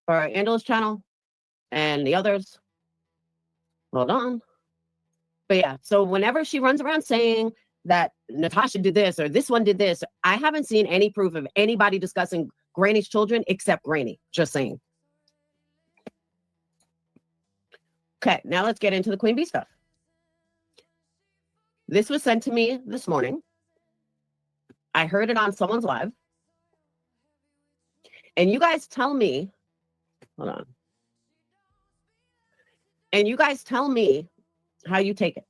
for Angela's channel and the others. Hold on. But yeah, so whenever she runs around saying that Natasha did this or this one did this, I haven't seen any proof of anybody discussing Granny's children except Granny. Just saying. Okay, now let's get into the Queen Bee stuff. This was sent to me this morning. I heard it on someone's live. And you guys tell me, hold on. And you guys tell me how you take it.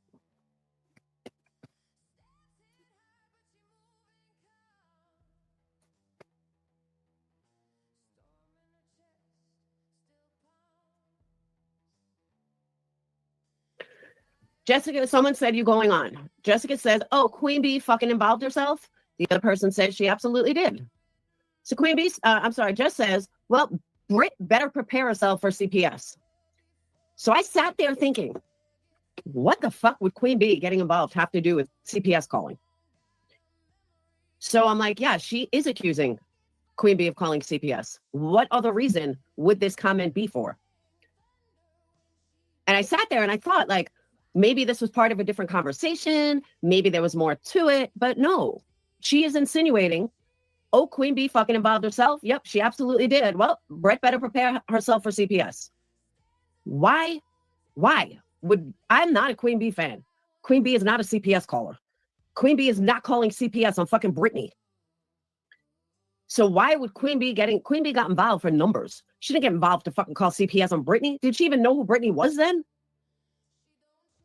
Jessica, someone said you going on. Jessica says, oh, Queen Bee fucking involved herself. The other person said she absolutely did. So Queen Bee, Jess says, well, Britt better prepare herself for CPS. So I sat there thinking, what the fuck would Queen Bee getting involved have to do with CPS calling? So I'm like, yeah, she is accusing Queen Bee of calling CPS. What other reason would this comment be for? And I sat there and I thought, like, maybe this was part of a different conversation. Maybe there was more to it. But no, she is insinuating, oh, Queen Bee fucking involved herself. Yep, she absolutely did. Well, Brett better prepare herself for CPS. Why? I'm not a Queen Bee fan. Queen Bee is not a CPS caller. Queen Bee is not calling CPS on fucking Brittany. So why would Queen Bee got involved for numbers? She didn't get involved to fucking call CPS on Brittany. Did she even know who Brittany was then?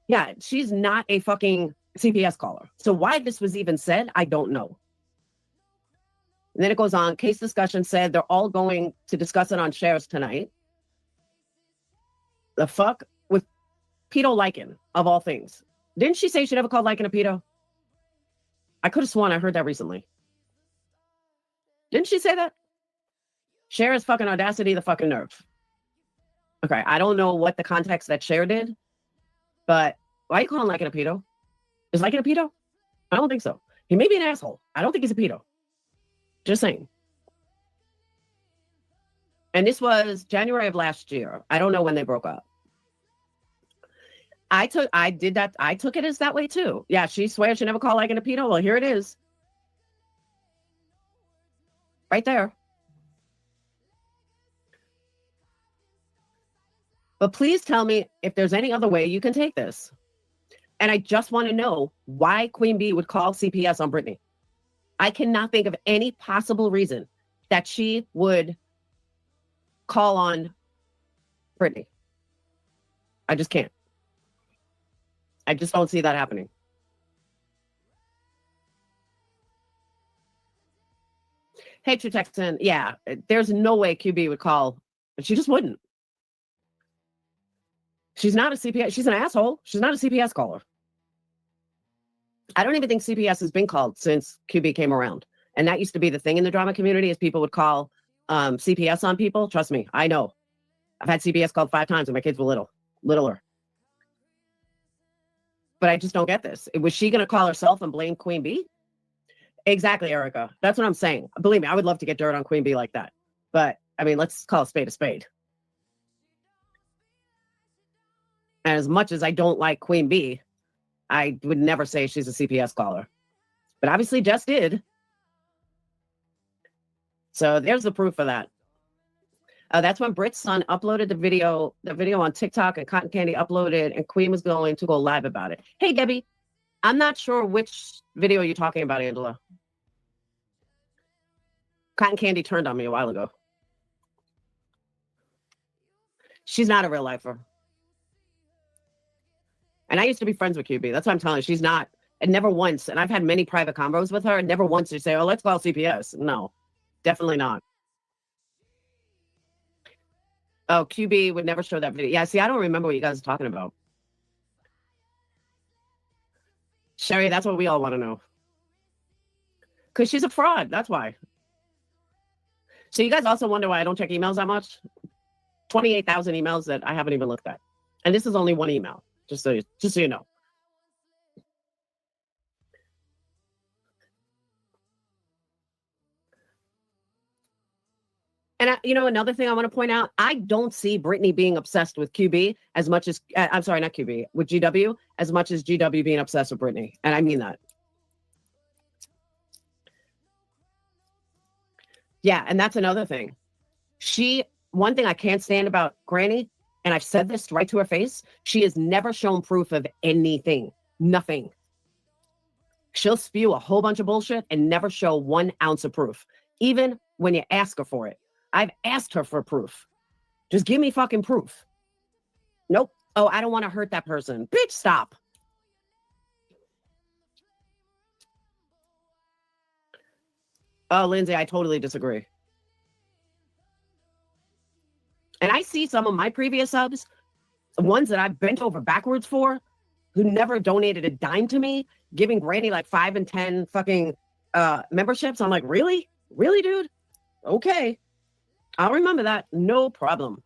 Yeah, she's not a fucking CPS caller. So why this was even said, I don't know. And then it goes on. Case discussion said they're all going to discuss it on shares tonight. The fuck with pedo Lycan, of all things. Didn't she say she never called Lycan a pedo? I could have sworn I heard that recently. Didn't she say that? Cher is fucking audacity, the fucking nerve. Okay, I don't know what the context that Cher did, but why are you calling Lycan a pedo? Is Lycan a pedo? I don't think so. He may be an asshole. I don't think he's a pedo. Just saying. And this was January of last year. I don't know when they broke up. I took it as that way too. Yeah, she swears she never called Lycan a pedo. Well, here it is. Right there. But please tell me if there's any other way you can take this. And I just want to know why Queen Bee would call CPS on Brittany. I cannot think of any possible reason that she would call on Brittany. I just can't. I just don't see that happening. Hey, True Texan, yeah, there's no way QB would call. She just wouldn't. She's not a CPS. She's an asshole. She's not a CPS caller. I don't even think CPS has been called since QB came around. And that used to be the thing in the drama community, is people would call CPS on people. Trust me, I know. I've had CPS called 5 times when my kids were littler. But I just don't get this. Was she going to call herself and blame Queen Bee? Exactly, Erica. That's what I'm saying. Believe me, I would love to get dirt on Queen Bee like that. But, I mean, let's call a spade a spade. And as much as I don't like Queen Bee, I would never say she's a CPS caller. But obviously Jess did. So there's the proof of that. That's when Britt's son uploaded the video on TikTok, and Cotton Candy uploaded, and Queen was going to go live about it. Hey, Debbie, I'm not sure which video you're talking about, Angela. Cotton Candy turned on me a while ago. She's not a real lifer. And I used to be friends with QB. That's what I'm telling you. She's not. And never once. And I've had many private combos with her. And never once did she say, oh, let's call CPS. No, definitely not. Oh, QB would never show that video. Yeah, see, I don't remember what you guys are talking about. Sherry, that's what we all want to know. Because she's a fraud. That's why. So you guys also wonder why I don't check emails that much? 28,000 emails that I haven't even looked at. And this is only one email, just so you know. And another thing I want to point out, I don't see Brittany being obsessed with QB as much as, I'm sorry, not QB, with GW, as much as GW being obsessed with Brittany. And I mean that. Yeah, and that's another thing. One thing I can't stand about Granny, and I've said this right to her face, she has never shown proof of anything. Nothing. She'll spew a whole bunch of bullshit and never show 1 ounce of proof, even when you ask her for it. I've asked her for proof. Just give me fucking proof. Nope. Oh, I don't want to hurt that person. Bitch, stop. Oh, Lindsay, I totally disagree. And I see some of my previous subs, the ones that I've bent over backwards for, who never donated a dime to me, giving Granny like 5 and 10 fucking memberships. I'm like, really? Really, dude? Okay. I'll remember that. No problem.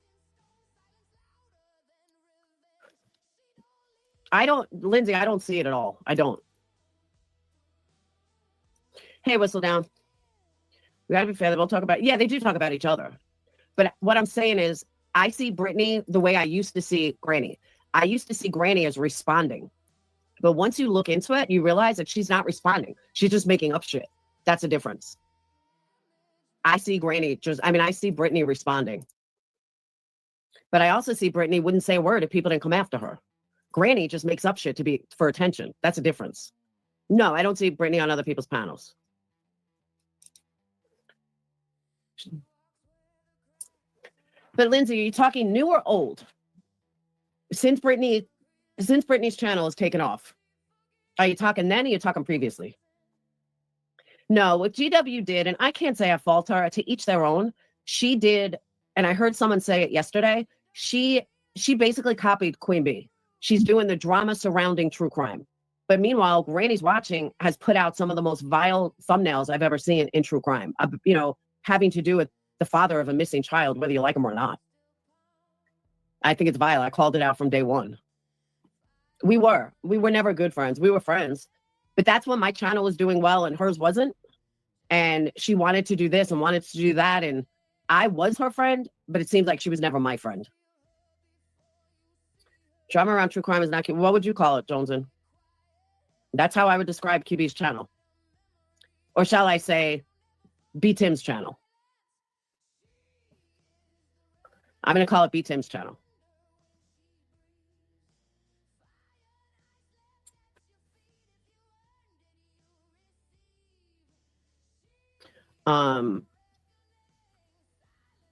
Lindsay, I don't see it at all. I don't. Hey, Whistle Down. We gotta be fair. We'll talk about, yeah, they do talk about each other. But what I'm saying is, I see Brittany the way I used to see Granny. I used to see Granny as responding. But once you look into it, you realize that she's not responding. She's just making up shit. That's a difference. I see I see Brittany responding. But I also see Brittany wouldn't say a word if people didn't come after her. Granny just makes up shit for attention. That's a difference. No, I don't see Brittany on other people's panels. But Lindsay, are you talking new or old? Since Brittany's channel has taken off. Are you talking then or are you talking previously? No, what GW did, and I can't say I fault her, to each their own. She did, and I heard someone say it yesterday, she basically copied Queen Bee. She's doing the drama surrounding true crime. But meanwhile, Granny's Watching has put out some of the most vile thumbnails I've ever seen in true crime, having to do with the father of a missing child, whether you like him or not. I think it's vile. I called it out from day one. We were never good friends. We were friends. But that's when my channel was doing well and hers wasn't. And she wanted to do this and wanted to do that. And I was her friend, but it seems like she was never my friend. Drama around true crime is not cute. What would you call it, Joneson? That's how I would describe QB's channel. Or shall I say, B Tim's channel. I'm going to call it B Tim's channel.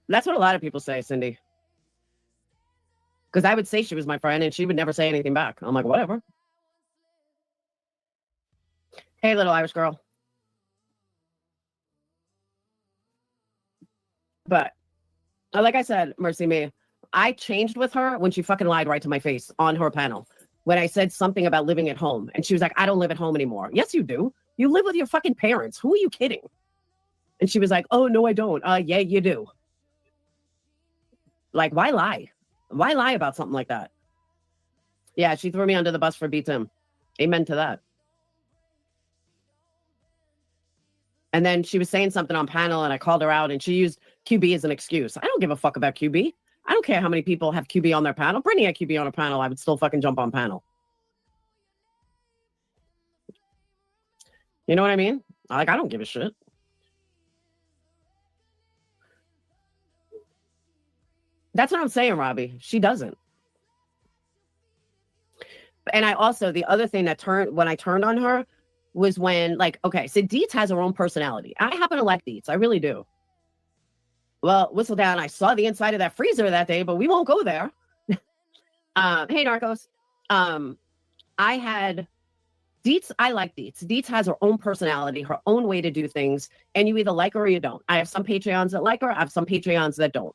That's what a lot of people say, Cindy. Because I would say she was my friend and she would never say anything back. I'm like, whatever. Hey, little Irish girl. But like I said, Mercy Me, I changed with her when she fucking lied right to my face on her panel. When I said something about living at home. And she was like, I don't live at home anymore. Yes, you do. You live with your fucking parents. Who are you kidding? And she was like, oh, no, I don't. Yeah, you do. Like, why lie? Why lie about something like that? Yeah, she threw me under the bus for B Tim. Amen to that. And then she was saying something on panel and I called her out and she used QB as an excuse. I don't give a fuck about QB. I don't care how many people have QB on their panel. Brittany had QB on her panel. I would still fucking jump on panel. You know what I mean? Like, I don't give a shit. That's what I'm saying, Robbie. She doesn't. And I also, the other thing that when I turned on her was when, like, okay, so Deets has her own personality. I happen to like Deets. I really do. Well, Whistle Down, I saw the inside of that freezer that day, but we won't go there. Hey, Narcos. I like Deets. Deets has her own personality, her own way to do things, and you either like her or you don't. I have some Patreons that like her. I have some Patreons that don't.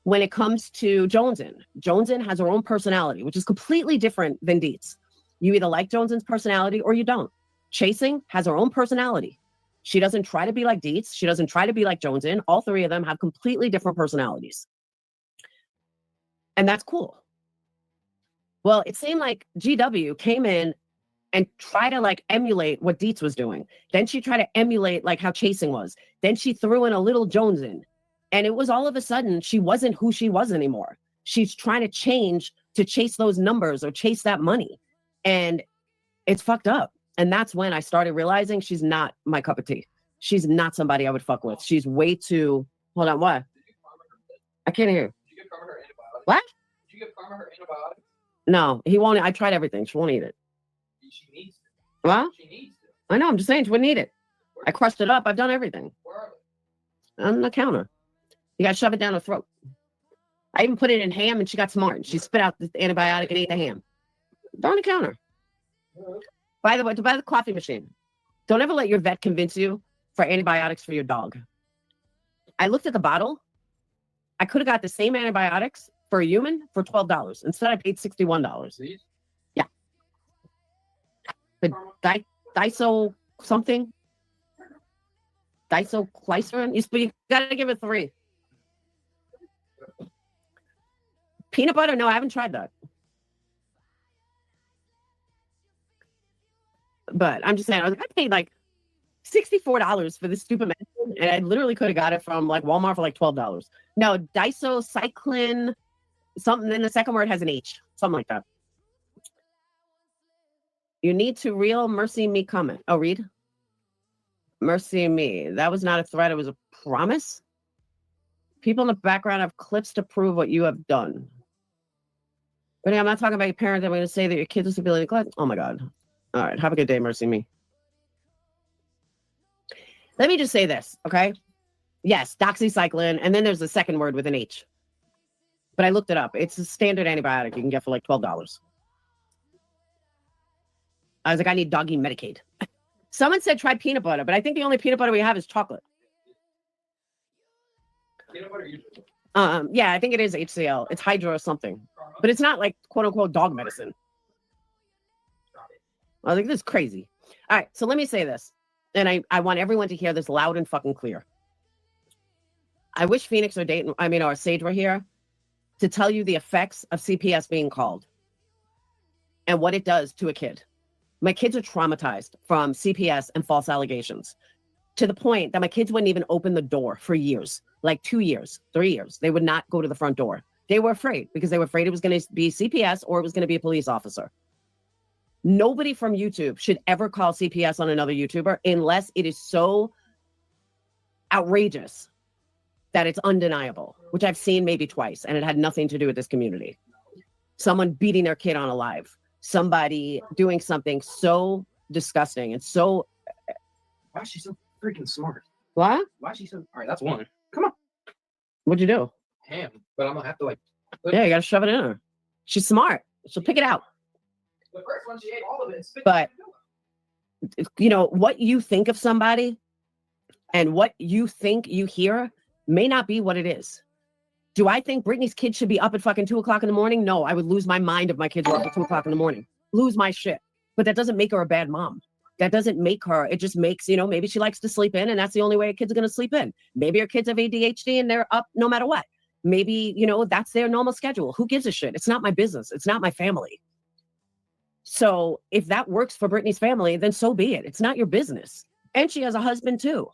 When it comes to Jonesin has her own personality, which is completely different than Deets. You either like Jonesin's personality or you don't. Chasing has her own personality. She doesn't try to be like Deets. She doesn't try to be like Jonesin. All three of them have completely different personalities. And that's cool. Well, it seemed like GW came in and tried to like emulate what Deets was doing. Then she tried to emulate like how Chasing was. Then she threw in a little Jonesin. And it was all of a sudden, she wasn't who she was anymore. She's trying to change to chase those numbers or chase that money. And it's fucked up. And that's when I started realizing she's not my cup of tea. She's not somebody I would fuck with. She's way too, hold on, what? I can't hear. Did you give Karma her antibiotics? What? Did you give Karma her antibiotics? No, he won't. I tried everything. She won't eat it. She needs to. What? She needs to. I know, I'm just saying she wouldn't eat it. I crushed it up. I've done everything. Where are they? On the counter. You got to shove it down her throat. I even put it in ham and she got smart. She spit out the antibiotic and ate the ham. They're on the counter. By the way, to buy the coffee machine, don't ever let your vet convince you for antibiotics for your dog. I looked at the bottle. I could have got the same antibiotics for a human for $12. Instead, I paid $61. Yeah. The diso something. Disoclycerin. You got to give it 3. Peanut butter? No, I haven't tried that. But I'm just saying, I paid like $64 for this stupid medicine, and I literally could have got it from like Walmart for like $12. No, disocycline, something. Then the second word has an H, something like that. You need to real mercy me comment. Oh, read. Mercy me. That was not a threat. It was a promise. People in the background have clips to prove what you have done. But I'm not talking about your parents. I'm going to say that your kids with disability neglect. Oh my God. All right. Have a good day, Mercy Me. Let me just say this, okay? Yes, doxycycline. And then there's a second word with an H. But I looked it up. It's a standard antibiotic you can get for like $12. I was like, I need doggy Medicaid. Someone said try peanut butter, but I think the only peanut butter we have is chocolate. Peanut butter usually. Yeah, I think it is HCl. It's hydro or something. But it's not like quote unquote dog medicine. I think this is crazy. All right, so let me say this. And I want everyone to hear this loud and fucking clear. I wish Phoenix or Dayton, or Sage were here to tell you the effects of CPS being called and what it does to a kid. My kids are traumatized from CPS and false allegations to the point that my kids wouldn't even open the door for years, like 2 years, 3 years. They would not go to the front door. They were afraid because they were afraid it was going to be CPS or it was going to be a police officer. Nobody from YouTube should ever call CPS on another YouTuber unless it is so outrageous that it's undeniable, which I've seen maybe twice, and it had nothing to do with this community. Someone beating their kid on a live, somebody doing something so disgusting and so... Why is she so freaking smart? What? Why is she so... All right, that's one. Come on. What'd you do? Ham, but I'm gonna have to like... Yeah, you gotta shove it in her. She's smart. She'll pick it out. The first one, she ate all of it. But, you know, what you think of somebody and what you think you hear may not be what it is. Do I think Britney's kids should be up at fucking 2 o'clock in the morning? No, I would lose my mind if my kids were up at 2 o'clock in the morning. Lose my shit. But that doesn't make her a bad mom. That doesn't make her, it just makes, maybe she likes to sleep in and that's the only way a kid's going to sleep in. Maybe her kids have ADHD and they're up no matter what. Maybe, that's their normal schedule. Who gives a shit? It's not my business. It's not my family. So if that works for Britney's family, then so be it. It's not your business. And she has a husband too.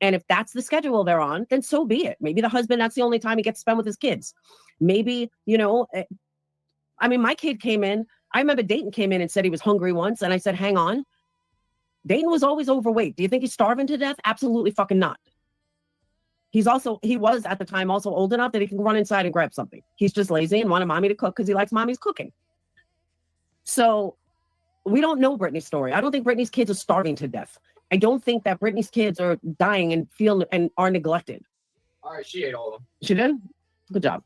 And if that's the schedule they're on, then so be it. Maybe the husband, that's the only time he gets to spend with his kids. Maybe, my kid came in. I remember Dayton came in and said he was hungry once. And I said, hang on. Dayton was always overweight. Do you think he's starving to death? Absolutely fucking not. He was at the time also old enough that he can run inside and grab something. He's just lazy and wanted mommy to cook because he likes mommy's cooking. So we don't know Britney's story. I don't think Britney's kids are starving to death. I don't think that Britney's kids are dying and are neglected. All right, she ate all of them. She did? Good job.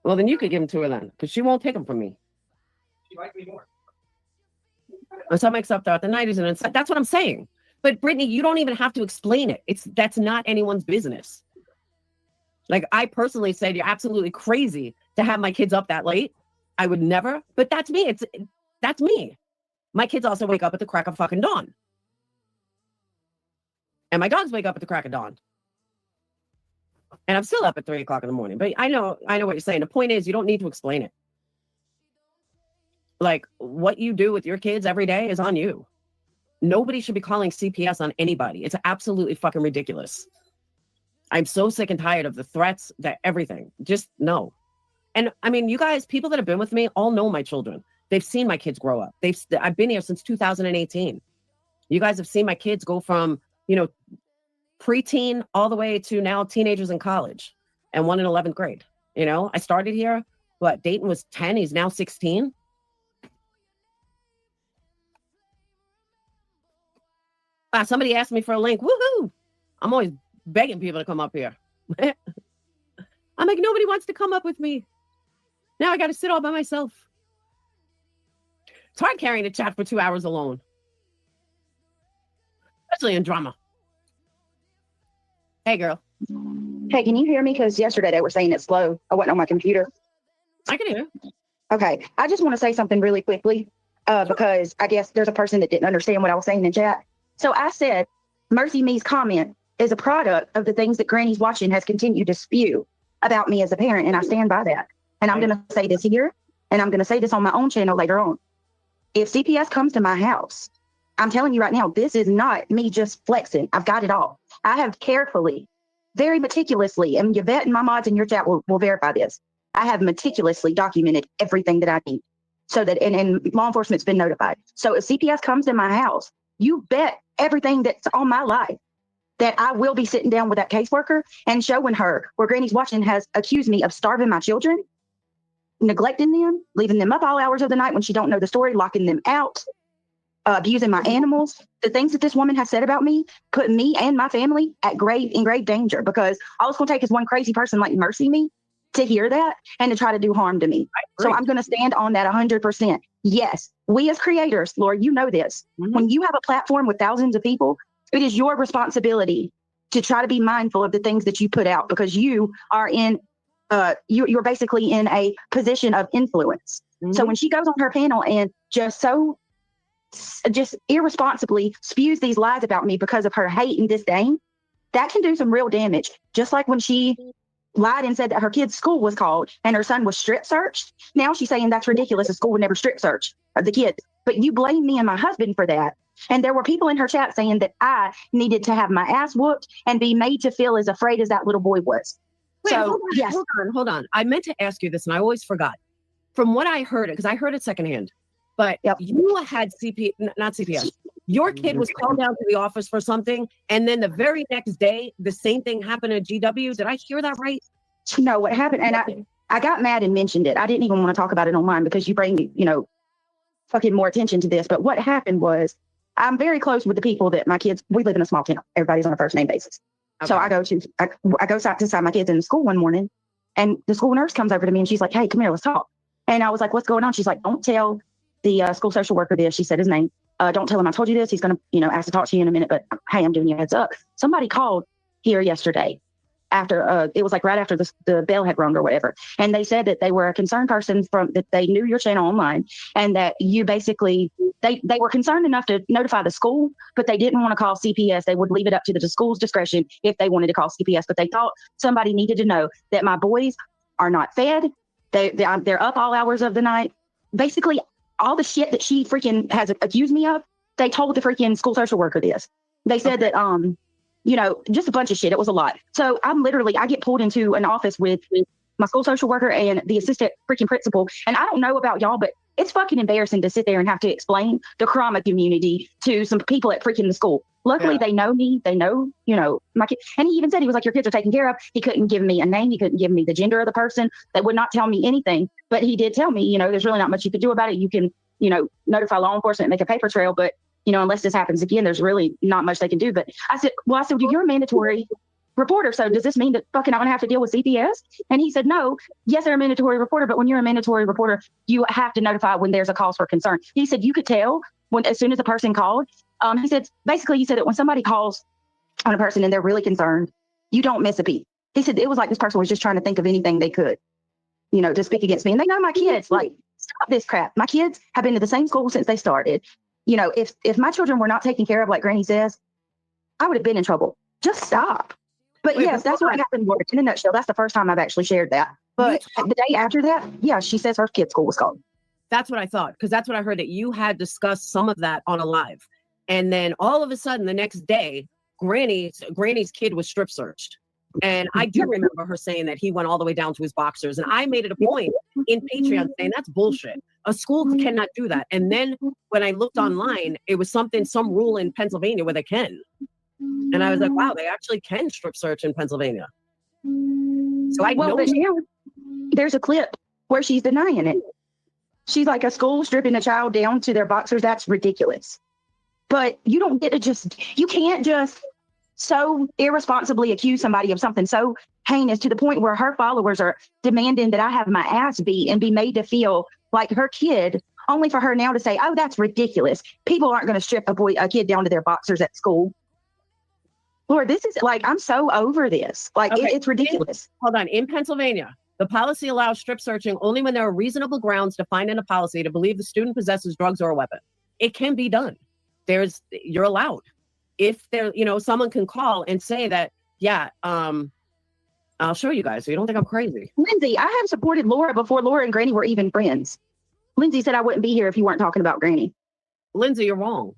Well, then you could give them to her then, because she won't take them from me. She liked me more. And some makes up throughout the night, and that's what I'm saying. But Brittany, you don't even have to explain it. That's not anyone's business. Like I personally said, you're absolutely crazy to have my kids up that late. I would never, but that's me. That's me. My kids also wake up at the crack of fucking dawn. And my dogs wake up at the crack of dawn. And I'm still up at 3 o'clock in the morning. But I know what you're saying. The point is, you don't need to explain it. Like, what you do with your kids every day is on you. Nobody should be calling CPS on anybody. It's absolutely fucking ridiculous. I'm so sick and tired of the threats, that everything. Just no. And I mean, you guys, people that have been with me all know my children. They've seen my kids grow up. I've been here since 2018. You guys have seen my kids go from, preteen all the way to now teenagers in college, and one in 11th grade. I started here, Dayton was 10. He's now 16. Somebody asked me for a link. Woohoo! I'm always begging people to come up here. I'm like, nobody wants to come up with me. Now I got to sit all by myself. It's hard carrying the chat for 2 hours alone, especially in drama. Hey, girl. Hey, can you hear me? Because yesterday they were saying it's slow. I wasn't on my computer. I can hear. Okay. I just want to say something really quickly because I guess there's a person that didn't understand what I was saying in chat. So I said Mercy Me's comment is a product of the things that Granny's Watching has continued to spew about me as a parent, and I stand by that. And I'm going to say this here, and I'm going to say this on my own channel later on. If CPS comes to my house, I'm telling you right now, this is not me just flexing. I've got it all. I have carefully, very meticulously, and Yvette and my mods in your chat will verify this. I have meticulously documented everything that I need so that, and law enforcement's been notified. So if CPS comes to my house, you bet everything that's on my life that I will be sitting down with that caseworker and showing her where Granny's Watching has accused me of starving my children, neglecting them, leaving them up all hours of the night when she don't know the story, locking them out, abusing my animals. The things that this woman has said about me put me and my family at in grave danger, because all it's going to take is one crazy person like Mercy Me to hear that and to try to do harm to me. So I'm going to stand on that 100%. Yes, we as creators, Lord, you know this. Mm-hmm. When you have a platform with thousands of people, it is your responsibility to try to be mindful of the things that you put out, because you are in, you're basically in a position of influence. Mm-hmm. So when she goes on her panel and just irresponsibly spews these lies about me because of her hate and disdain, that can do some real damage. Just like when she lied and said that her kid's school was called and her son was strip searched. Now she's saying that's ridiculous. A school would never strip search the kids. But you blame me and my husband for that. And there were people in her chat saying that I needed to have my ass whooped and be made to feel as afraid as that little boy was. Wait, so, yes. Hold on. I meant to ask you this and I always forgot. From what I heard, because I heard it secondhand, but you had not CPS. Your kid was called down to the office for something, and then the very next day, the same thing happened at GW. Did I hear that right? No, what happened, and I got mad and mentioned it. I didn't even want to talk about it online because you bring, fucking more attention to this. But what happened was, I'm very close with the people that my kids, we live in a small town. Everybody's on a first name basis. Okay. So I go side to side my kids in the school one morning, and the school nurse comes over to me and she's like, "Hey, come here, let's talk." And I was like, "What's going on?" She's like, "Don't tell the school social worker this." She said his name. "Don't tell him I told you this. He's going to, ask to talk to you in a minute. But hey, I'm giving you a heads up. Somebody called here yesterday after, it was like right after the bell had rung or whatever. And they said that they were a concerned person that they knew your channel online, and that you basically, they were concerned enough to notify the school, but they didn't want to call CPS. They would leave it up to the school's discretion if they wanted to call CPS. But they thought somebody needed to know that my boys are not fed. They're up all hours of the night. Basically, all the shit that she freaking has accused me of, they told the freaking school social worker this. They said that, just a bunch of shit. It was a lot. So I get pulled into an office with my school social worker and the assistant freaking principal. And I don't know about y'all, but it's fucking embarrassing to sit there and have to explain the trauma community to some people at freaking the school. Luckily, They know me. They know, my kid. And he even said, he was like, "Your kids are taken care of." He couldn't give me a name. He couldn't give me the gender of the person. They would not tell me anything. But he did tell me, there's really not much you could do about it. You can, notify law enforcement, make a paper trail. But, unless this happens again, there's really not much they can do. But I said, well, you're a mandatory reporter. So does this mean that fucking I'm going to have to deal with CPS? And he said, no, yes, they're a mandatory reporter. But when you're a mandatory reporter, you have to notify when there's a cause for concern. He said, you could tell as soon as the person called. He said that when somebody calls on a person and they're really concerned, you don't miss a beat. He said it was like this person was just trying to think of anything they could, to speak against me. And they know my kids, like, stop this crap. My kids have been to the same school since they started. If my children were not taken care of, like Granny says, I would have been in trouble. Just stop. But yes, that's what happened. In a nutshell, that's the first time I've actually shared that. But the day after that, she says her kid's school was called. That's what I thought, because that's what I heard, that you had discussed some of that on a live. And then all of a sudden, the next day, Granny's kid was strip searched. And I do remember her saying that he went all the way down to his boxers. And I made it a point in Patreon saying that's bullshit. A school cannot do that. And then when I looked online, it was some rule in Pennsylvania where they can. And I was like, wow, they actually can strip search in Pennsylvania. So I know. But now there's a clip where she's denying it. She's like, a school stripping a child down to their boxers. That's ridiculous. But you don't get to you can't just so irresponsibly accuse somebody of something so heinous to the point where her followers are demanding that I have my ass beat and be made to feel like her kid, only for her now to say, oh, that's ridiculous. People aren't going to strip a kid down to their boxers at school. Lord, this is like, I'm so over this. Like, okay. It's ridiculous. Hold on. In Pennsylvania, the policy allows strip searching only when there are reasonable grounds defined in a policy to believe the student possesses drugs or a weapon. It can be done. You're allowed. If there, someone can call and say that, yeah, I'll show you guys so you don't think I'm crazy. Lindsay, I have supported Laura before Laura and Granny were even friends. Lindsay said I wouldn't be here if you weren't talking about Granny. Lindsay, you're wrong.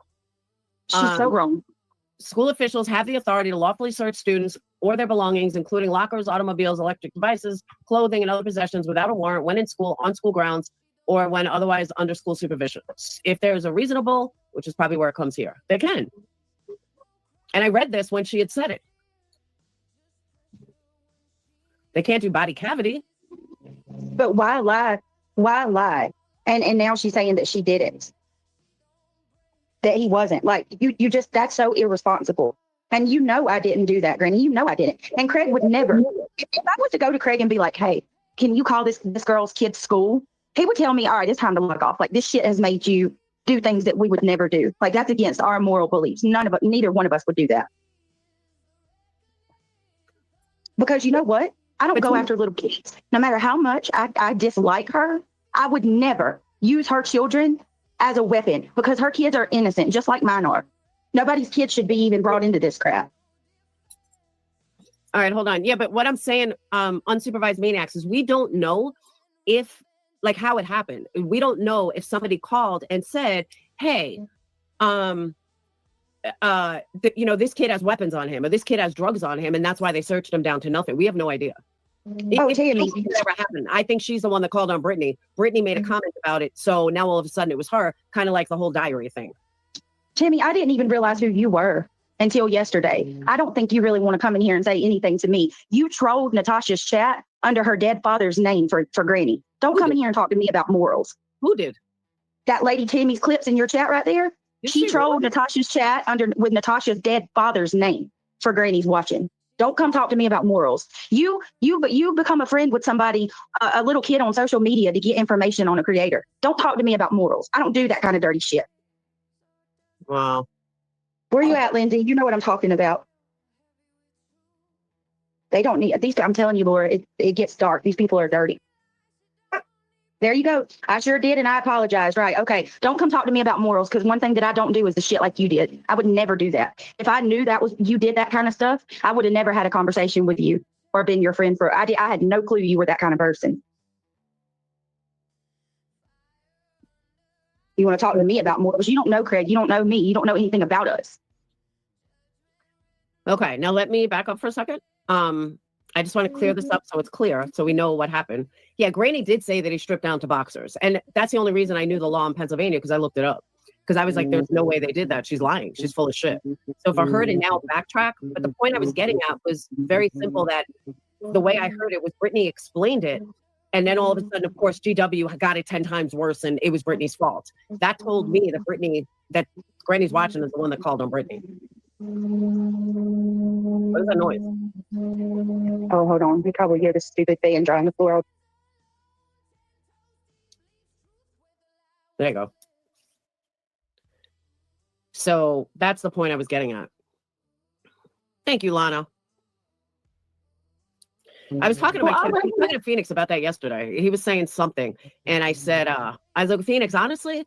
She's so wrong. School officials have the authority to lawfully search students or their belongings, including lockers, automobiles, electric devices, clothing, and other possessions without a warrant when in school, on school grounds, or when otherwise under school supervision. If there's a reasonable, which is probably where it comes here, they can. And I read this when she had said it. They can't do body cavity. But why lie? Why lie? And now she's saying that she didn't. That he wasn't. Like, you just, that's so irresponsible. And I didn't do that, Granny. I didn't. And Craig would never. If I was to go to Craig and be like, hey, can you call this girl's kid's school? He would tell me, all right, it's time to log off. Like, this shit has made you do things that we would never do. Like, that's against our moral beliefs. Neither one of us would do that. Because you know what? I don't go after little kids. No matter how much I dislike her, I would never use her children as a weapon because her kids are innocent, just like mine are. Nobody's kids should be even brought into this crap. All right, hold on. Yeah, but what I'm saying, unsupervised maniacs, is we don't know how it happened. We don't know if somebody called and said, hey, this kid has weapons on him or this kid has drugs on him and that's why they searched him down to nothing. We have no idea. Tammy, never happened. I think she's the one that called on Brittany. Brittany made a comment about it, so now all of a sudden it was her, kind of like the whole diary thing. Tammy, I didn't even realize who you were until yesterday. I don't think you really want to come in here and say anything to me. You trolled Natasha's chat under her dead father's name for Granny. Don't come in here and talk to me about morals. Who did? That lady Tammy's clips in your chat right there. She trolled Natasha's chat with Natasha's dead father's name for Granny's watching. Don't come talk to me about morals. You become a friend with somebody, a little kid on social media to get information on a creator. Don't talk to me about morals. I don't do that kind of dirty shit. Wow. Where you at, Lindsay? You know what I'm talking about. They don't need these. I'm telling you, Laura, it gets dark. These people are dirty. There you go. I sure did, and I apologize. Right. Okay. Don't come talk to me about morals, because one thing that I don't do is the shit like you did. I would never do that. If I knew you did that kind of stuff, I would have never had a conversation with you or been your friend I had no clue you were that kind of person. You want to talk to me about morals? You don't know Craig. You don't know me. You don't know anything about us. Okay. Now let me back up for a second. I just want to clear this up so it's clear, so we know what happened. Yeah, Granny did say that he stripped down to boxers. And that's the only reason I knew the law in Pennsylvania, because I looked it up. Because I was like, there's no way they did that. She's lying. She's full of shit. So for her to now backtrack, but the point I was getting at was very simple, that the way I heard it was Brittany explained it. And then all of a sudden, of course, GW got it 10 times worse and it was Brittany's fault. That told me that Granny's watching is the one that called on Brittany. What is that noise? Oh, hold on. You probably hear the stupid fan drying the floor. There you go. So that's the point I was getting at. Thank you, Lana. I was talking to Phoenix about that yesterday. He was saying something, and I said, I was like, Phoenix, honestly,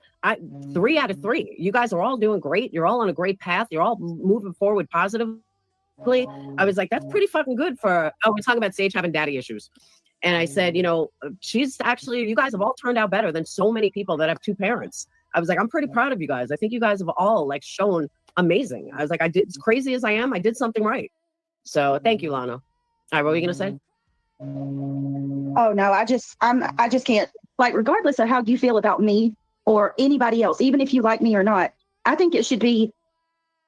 3 out of 3. You guys are all doing great. You're all on a great path. You're all moving forward positively. I was like, that's pretty fucking good we're talking about Sage having daddy issues. And I said, she's actually, you guys have all turned out better than so many people that have 2 parents. I was like, I'm pretty proud of you guys. I think you guys have all shown amazing. I was like, as crazy as I am, I did something right. So thank you, Lana. All right, what were you gonna say? Oh no, I just can't, like, regardless of how you feel about me or anybody else, even if you like me or not, I think it should be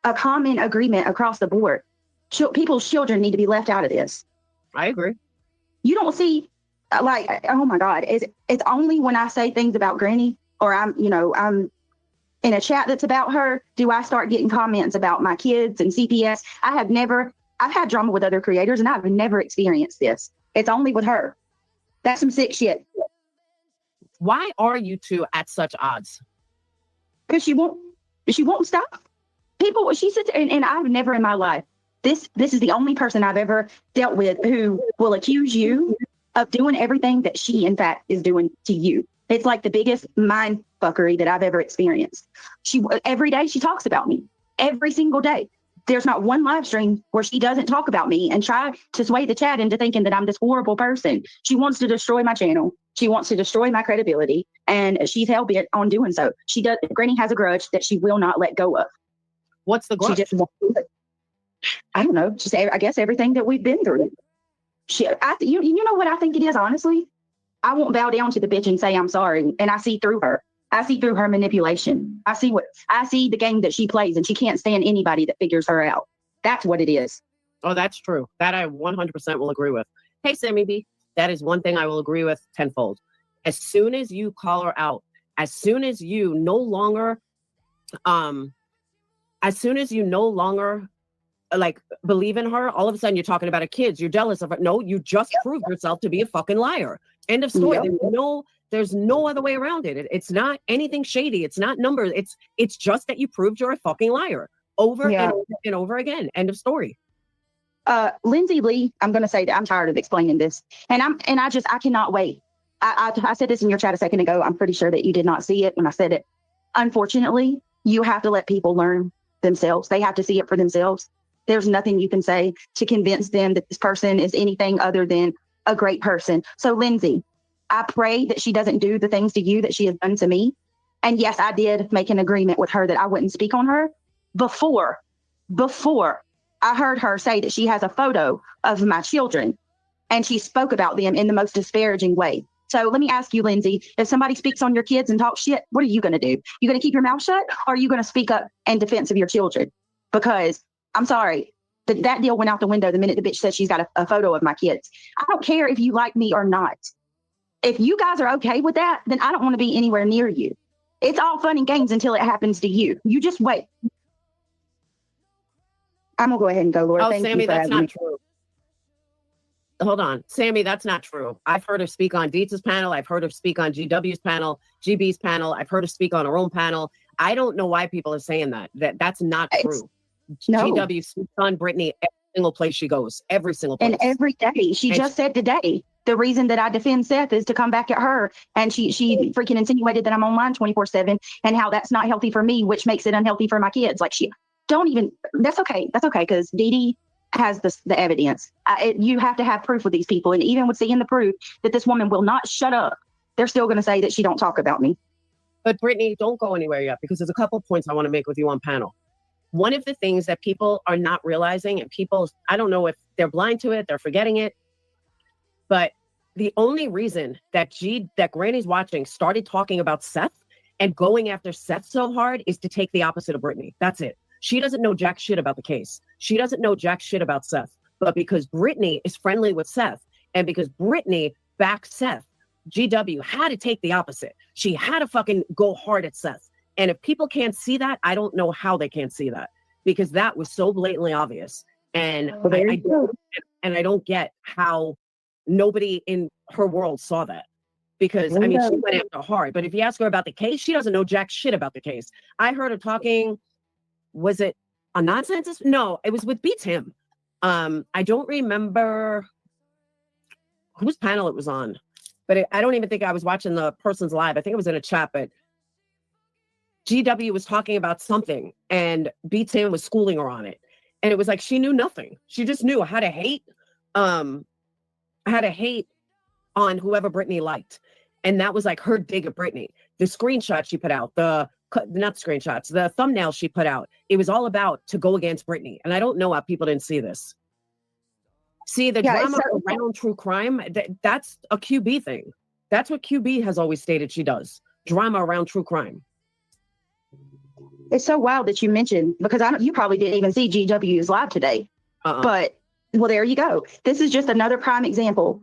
a common agreement across the board. People's children need to be left out of this. I agree. You don't see, like, oh my God, it's only when I say things about Granny or I'm in a chat that's about her, do I start getting comments about my kids and CPS. I've had drama with other creators and I've never experienced this. It's only with her. That's some sick shit. Why are you two at such odds? Because she won't stop. People, she sits and I've never in my life, this is the only person I've ever dealt with who will accuse you of doing everything that she in fact is doing to you. It's like the biggest mind fuckery that I've ever experienced. Every day she talks about me, every single day. There's not one live stream where she doesn't talk about me and try to sway the chat into thinking that I'm this horrible person. She wants to destroy my channel. She wants to destroy my credibility, and she's hell bent on doing so. Granny has a grudge that she will not let go of. What's the grudge? She just won't do it. I don't know. Just, I guess, everything that we've been through. You know what I think it is, honestly? I won't bow down to the bitch and say I'm sorry. And I see through her. I see through her manipulation. I see the game that she plays, and she can't stand anybody that figures her out. That's what it is. Oh, that's true. That I 100% will agree with. Hey, Sammy B, that is one thing I will agree with tenfold. As soon as you call her out, as soon as you no longer like believe in her, all of a sudden you're talking about her kids. You're jealous of her. No, you just proved yourself to be a fucking liar. End of story. Yep. There's no other way around it. It's not anything shady. It's not numbers. It's just that you proved you're a fucking liar over and over again. End of story. Lindsay Lee, I'm going to say that I'm tired of explaining this, and I cannot wait. I said this in your chat a second ago. I'm pretty sure that you did not see it when I said it. Unfortunately, you have to let people learn themselves. They have to see it for themselves. There's nothing you can say to convince them that this person is anything other than a great person. So Lindsay, I pray that she doesn't do the things to you that she has done to me. And yes, I did make an agreement with her that I wouldn't speak on her before I heard her say that she has a photo of my children and she spoke about them in the most disparaging way. So let me ask you, Lindsay, if somebody speaks on your kids and talks shit, what are you going to do? You going to keep your mouth shut, or are you going to speak up in defense of your children? Because I'm sorry, that deal went out the window the minute the bitch said she's got a photo of my kids. I don't care if you like me or not. If you guys are okay with that, then I don't want to be anywhere near you. It's all fun and games until it happens to you. You just wait. I'm going to go ahead and go, Laura. Oh, Thank Sammy, you for that's having not true. Hold on. Sammy, that's not true. I've heard her speak on Dietz's panel. I've heard her speak on GW's panel, GB's panel. I've heard her speak on her own panel. I don't know why people are saying that. That's not true. No. GW speaks on Brittany every single place she goes. Every single place. And every day. She just said today, the reason that I defend Seth is to come back at her. And she freaking insinuated that I'm online 24/7 and how that's not healthy for me, which makes it unhealthy for my kids. Like, that's okay. That's okay. Because Dee Dee has the evidence. You have to have proof with these people. And even with seeing the proof that this woman will not shut up, they're still going to say that she don't talk about me. But Brittany, don't go anywhere yet, because there's a couple of points I want to make with you on panel. One of the things that people are not realizing, and people, I don't know if they're blind to it, they're forgetting it, but the only reason that Granny's watching started talking about Seth and going after Seth so hard is to take the opposite of Brittany. That's it. She doesn't know jack shit about the case. She doesn't know jack shit about Seth. But because Brittany is friendly with Seth, and because Brittany backs Seth, GW had to take the opposite. She had to fucking go hard at Seth. And if people can't see that, I don't know how they can't see that, because that was so blatantly obvious. And I don't get how nobody in her world saw that. Because, I mean, she went after hard. But if you ask her about the case, she doesn't know jack shit about the case. I heard her talking, was it on Nonsense? No, it was with Beats Him. I don't remember whose panel it was on. But I don't even think I was watching the person's live. I think it was in a chat, but GW was talking about something and Beats Him was schooling her on it. And it was like, she knew nothing. She just knew how to hate on whoever Brittany liked. And that was like her dig at Brittany. The screenshot she put out, not screenshots, the thumbnail she put out, it was all about to go against Brittany. And I don't know how people didn't see this. See, the Yeah, it's drama around true crime, that's a QB thing. That's what QB has always stated she does. Drama around true crime. It's so wild that you mentioned, because you probably didn't even see GW's live today. But, well, there you go. This is just another prime example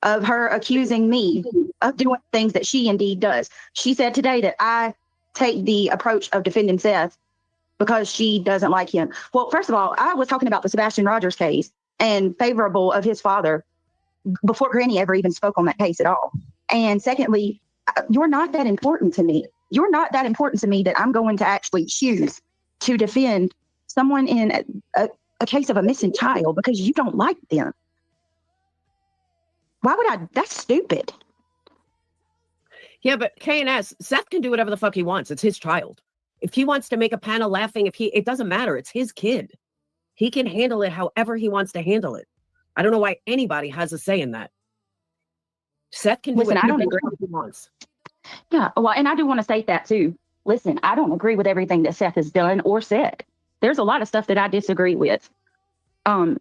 of her accusing me of doing things that she indeed does. She said today that I take the approach of defending Seth because she doesn't like him. Well, first of all, I was talking about the Sebastian Rogers case and favorable of his father before Granny ever even spoke on that case at all. And secondly, you're not that important to me. You're not that important to me that I'm going to actually choose to defend someone in a case of a missing child because you don't like them. Why would I? That's stupid. Yeah, but K&S, Seth can do whatever the fuck he wants. It's his child. If he wants to make a panel laughing, it doesn't matter. It's his kid. He can handle it however he wants to handle it. I don't know why anybody has a say in that. Seth can do whatever he wants. Yeah, well, and I do want to state that too. Listen, I don't agree with everything that Seth has done or said. There's a lot of stuff that I disagree with.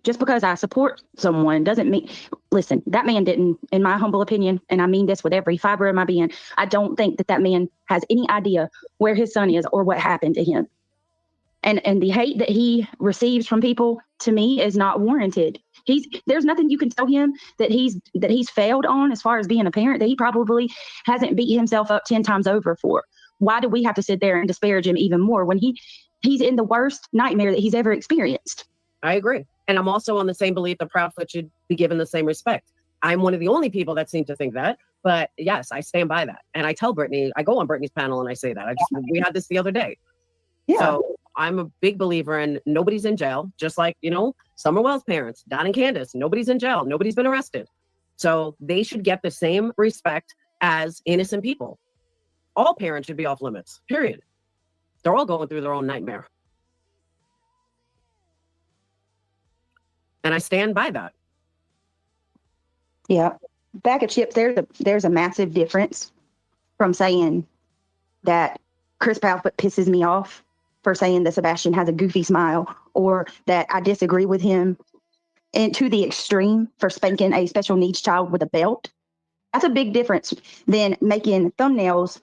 Just because I support someone doesn't mean, listen, that man didn't, in my humble opinion, and I mean this with every fiber of my being, I don't think that man has any idea where his son is or what happened to him. And the hate that he receives from people, to me, is not warranted. There's nothing you can tell him that he's failed on as far as being a parent that he probably hasn't beat himself up 10 times over for. Why do we have to sit there and disparage him even more when he's in the worst nightmare that he's ever experienced? I agree. And I'm also on the same belief that Proudfoot should be given the same respect. I'm one of the only people that seem to think that. But yes, I stand by that. And I tell Brittany, I go on Brittany's panel and I say that. We had this the other day. Yeah. So I'm a big believer in nobody's in jail, just like, Summer Wells' parents, Don and Candace, nobody's in jail. Nobody's been arrested. So they should get the same respect as innocent people. All parents should be off limits, period. They're all going through their own nightmare. And I stand by that. Yeah. Bag of chips, there's a massive difference from saying that Chris Proudfoot pisses me off for saying that Sebastian has a goofy smile, or that I disagree with him, and to the extreme for spanking a special needs child with a belt. That's a big difference than making thumbnails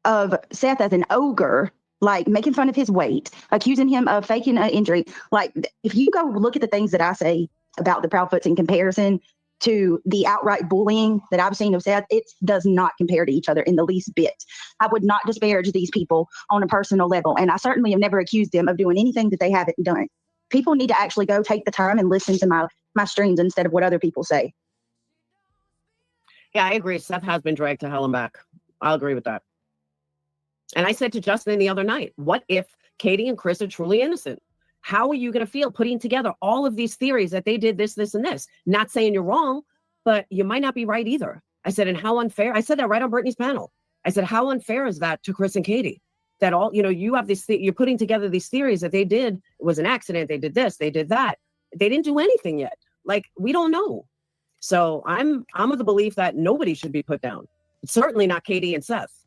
of Seth as an ogre, like making fun of his weight, accusing him of faking an injury. Like, if you go look at the things that I say about the Proudfoots in comparison to the outright bullying that I've seen of Seth, it does not compare to each other in the least bit. I would not disparage these people on a personal level, and I certainly have never accused them of doing anything that they haven't done. People need to actually go take the time and listen to my streams instead of what other people say. Yeah, I agree. Seth has been dragged to hell and back. I'll agree with that. And I said to Justin the other night, what if Katie and Chris are truly innocent? How are you going to feel putting together all of these theories that they did this, and this? Not saying you're wrong, but you might not be right either. I said, and how unfair? I said that right on Brittany's panel. I said, how unfair is that to Chris and Katie? That all, you have this, you're putting together these theories that they did, it was an accident, they did this, they did that. They didn't do anything yet. Like, we don't know. So I'm of the belief that nobody should be put down. Certainly not Katie and Seth.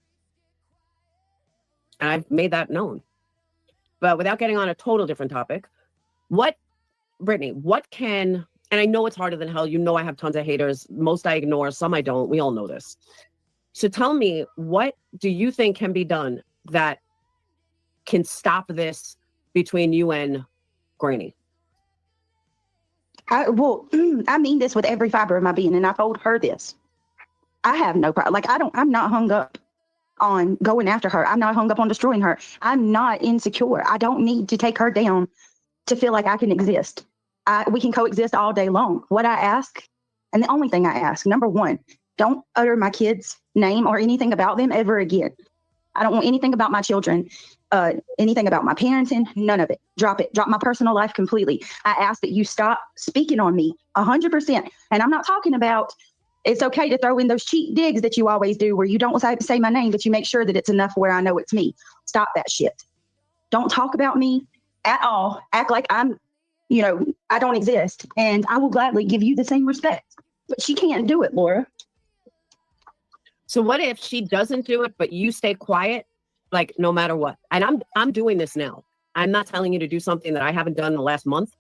And I've made that known. But without getting on a total different topic, Brittany, and I know it's harder than hell. I have tons of haters. Most I ignore, some I don't. We all know this. So tell me, what do you think can be done that can stop this between you and Granny? I mean this with every fiber of my being, and I told her this. I have no problem. Like, I'm not hung up on going after her. I'm not hung up on destroying her. I'm not insecure. I don't need to take her down to feel like I can exist. We can coexist all day long. What I ask, and the only thing I ask, number one, don't utter my kid's name or anything about them ever again. I don't want anything about my children, anything about my parenting, none of it. Drop it. Drop my personal life completely. I ask that you stop speaking on me 100%. And I'm not talking about, it's okay to throw in those cheap digs that you always do where you don't say my name, but you make sure that it's enough where I know it's me. Stop that shit. Don't talk about me at all. Act like I don't exist. And I will gladly give you the same respect. But she can't do it, Laura. So what if she doesn't do it, but you stay quiet, like, no matter what? And I'm doing this now. I'm not telling you to do something that I haven't done in the last month.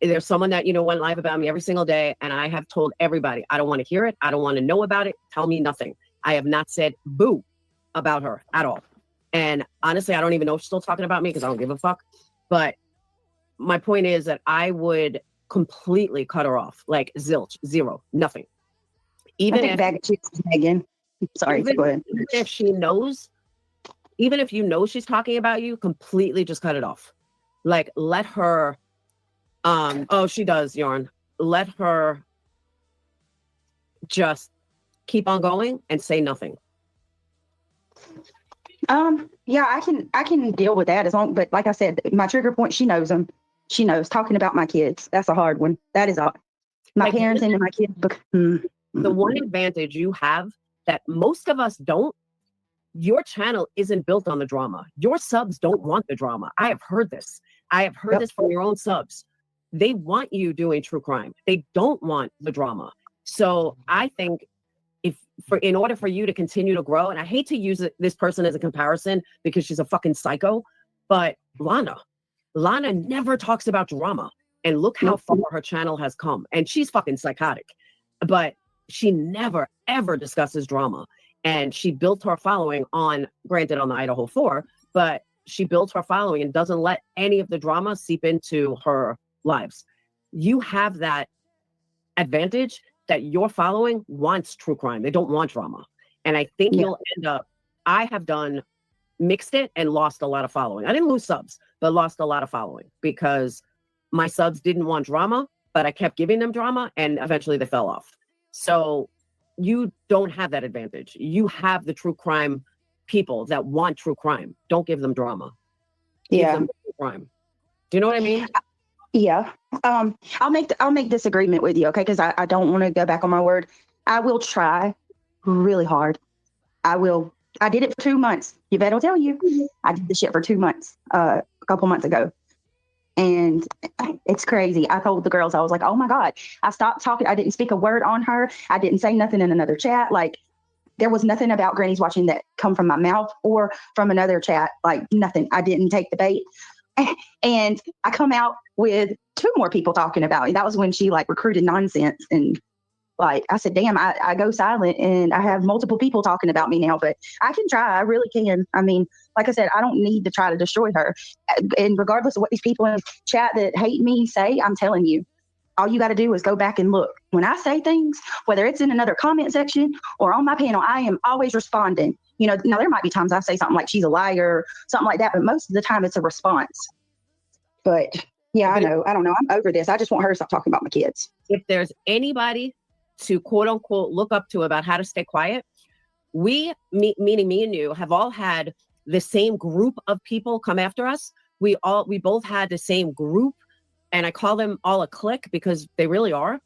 There's someone that, went live about me every single day. And I have told everybody, I don't want to hear it. I don't want to know about it. Tell me nothing. I have not said boo about her at all. And honestly, I don't even know if she's still talking about me because I don't give a fuck. But my point is that I would completely cut her off, like zilch, zero, nothing. Even if bag of chips, Megan. Sorry, go ahead. Even if she knows, even if you know she's talking about you, completely just cut it off. Like, let her, oh, she does, Yarn. Let her just keep on going and say nothing. Yeah, I can deal with that but like I said, my trigger point, she knows them. She knows talking about my kids. That's a hard one. That is all. My parents and my kids. The one advantage you have that most of us don't, your channel isn't built on the drama. Your subs don't want the drama. I have heard this. I have heard this from your own subs. They want you doing true crime. They don't want the drama. So I think in order for you to continue to grow, and I hate to use this person as a comparison because she's a fucking psycho, but Lana never talks about drama. And look how far her channel has come. And she's fucking psychotic, but she never, ever discusses drama. And she built her following granted on the Idaho 4, but she built her following and doesn't let any of the drama seep into her lives. You have that advantage that your following wants true crime. They don't want drama. And I think you'll end up, I have mixed it and lost a lot of following. I didn't lose subs, but lost a lot of following because my subs didn't want drama, but I kept giving them drama and eventually they fell off. So you don't have that advantage. You have the true crime people that want true crime. Don't give them drama. Give them true crime. Do you know what I mean? Yeah. I'll make this agreement with you, okay? Because I don't want to go back on my word. I will try really hard. I did it for 2 months. You better tell you. I did the shit for 2 months, a couple months ago. And it's crazy. I told the girls, I was like, oh my God, I stopped talking. I didn't speak a word on her. I didn't say nothing in another chat. Like, there was nothing about Granny's Watching that come from my mouth or from another chat. Like, nothing. I didn't take the bait. And I come out with 2 more people talking about it. That was when she recruited nonsense. And I said, damn, I go silent and I have multiple people talking about me now, but I can try. I really can. I mean, like I said, I don't need to try to destroy her. And regardless of what these people in chat that hate me say, I'm telling you, all you got to do is go back and look. When I say things, whether it's in another comment section or on my panel, I am always responding. Now there might be times I say something like she's a liar, something like that, but most of the time it's a response. But yeah, I know. I don't know. I'm over this. I just want her to stop talking about my kids. If there's anybody to quote unquote look up to about how to stay quiet, meaning me and you, have all had the same group of people come after us. We both had the same group, and I call them all a clique because they really are.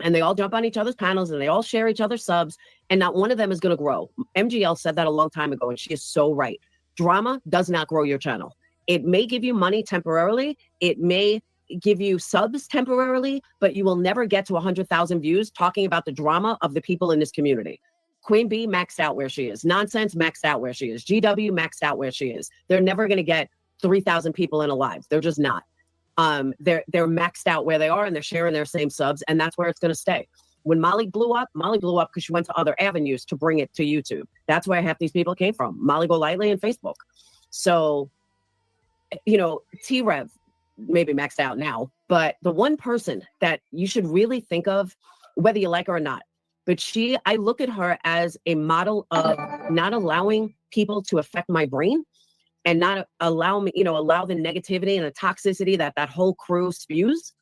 And they all jump on each other's panels and they all share each other's subs, and not one of them is going to grow. MGL said that a long time ago, and she is so right. Drama does not grow your channel. It may give you money temporarily. It may give you subs temporarily, but you will never get to 100,000 views talking about the drama of the people in this community. Queen Bee maxed out where she is. Nonsense maxed out where she is. GW maxed out where she is. They're never going to get 3,000 people in a live. They're just not. They're maxed out where they are, and they're sharing their same subs, and that's where it's going to stay. When Molly blew up because she went to other avenues to bring it to YouTube. That's where half these people came from. Molly Golightly and Facebook. So, T-Rev maybe maxed out now, but the one person that you should really think of, whether you like her or not, but I look at her as a model of not allowing people to affect my brain and not allow me, allow the negativity and the toxicity that whole crew spews,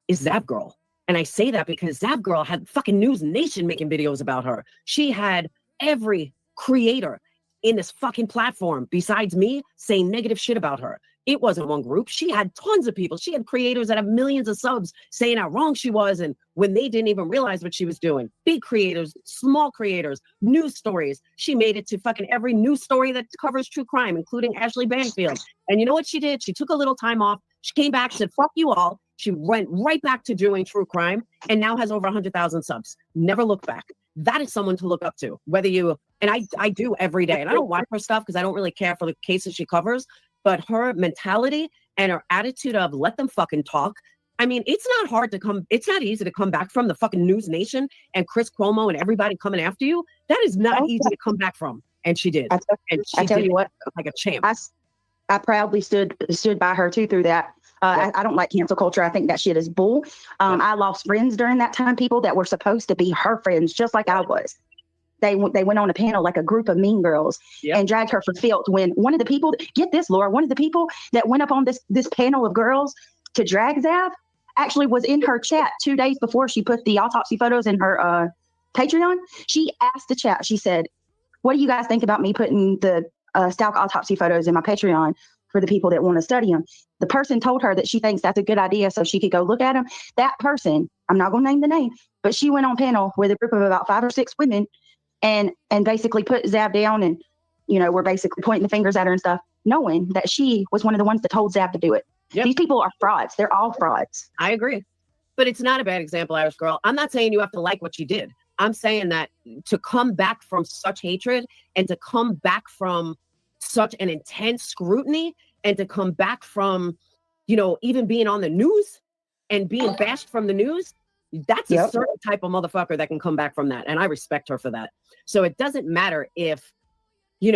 is Zap Girl. And I say that because Zap Girl had fucking News Nation making videos about her. She had every creator in this fucking platform besides me saying negative shit about her. It wasn't one group. She had tons of people. She had creators that have millions of subs saying how wrong she was, and when they didn't even realize what she was doing. Big creators, small creators, news stories. She made it to fucking every news story that covers true crime, including Ashley Banfield. And you know what she did? She took a little time off. She came back, said, fuck you all. She went right back to doing true crime and now has over 100,000 subs. Never looked back. That is someone to look up to. I do every day. And I don't watch her stuff because I don't really care for the cases she covers. But her mentality and her attitude of let them fucking talk, I mean, it's not easy to come back from the fucking News Nation and Chris Cuomo and everybody coming after you. That is not easy to come back from. And she did. I tell you what, like a champ. I proudly stood by her too through that. I don't like cancel culture. I think that shit is bull. I lost friends during that time, people that were supposed to be her friends, just like I was. They went on a panel like a group of mean girls and dragged her for filth when one of the people, get this, Laura, one of the people that went up on this panel of girls to drag Zav actually was in her chat 2 days before she put the autopsy photos in her Patreon. She asked the chat, she said, what do you guys think about me putting the Stalk autopsy photos in my Patreon for the people that want to study them? The person told her that she thinks that's a good idea so she could go look at them. That person, I'm not going to name the name, but she went on panel with a group of about 5 or 6 women and basically put Zav down and, we're basically pointing the fingers at her and stuff, knowing that she was one of the ones that told Zav to do it. Yep. These people are frauds. They're all frauds. I agree. But it's not a bad example, Irish girl. I'm not saying you have to like what she did. I'm saying that to come back from such hatred and to come back from such an intense scrutiny and to come back from, even being on the news and being bashed from the news, that's a certain type of motherfucker that can come back from that. And I respect her for that. So it doesn't matter if you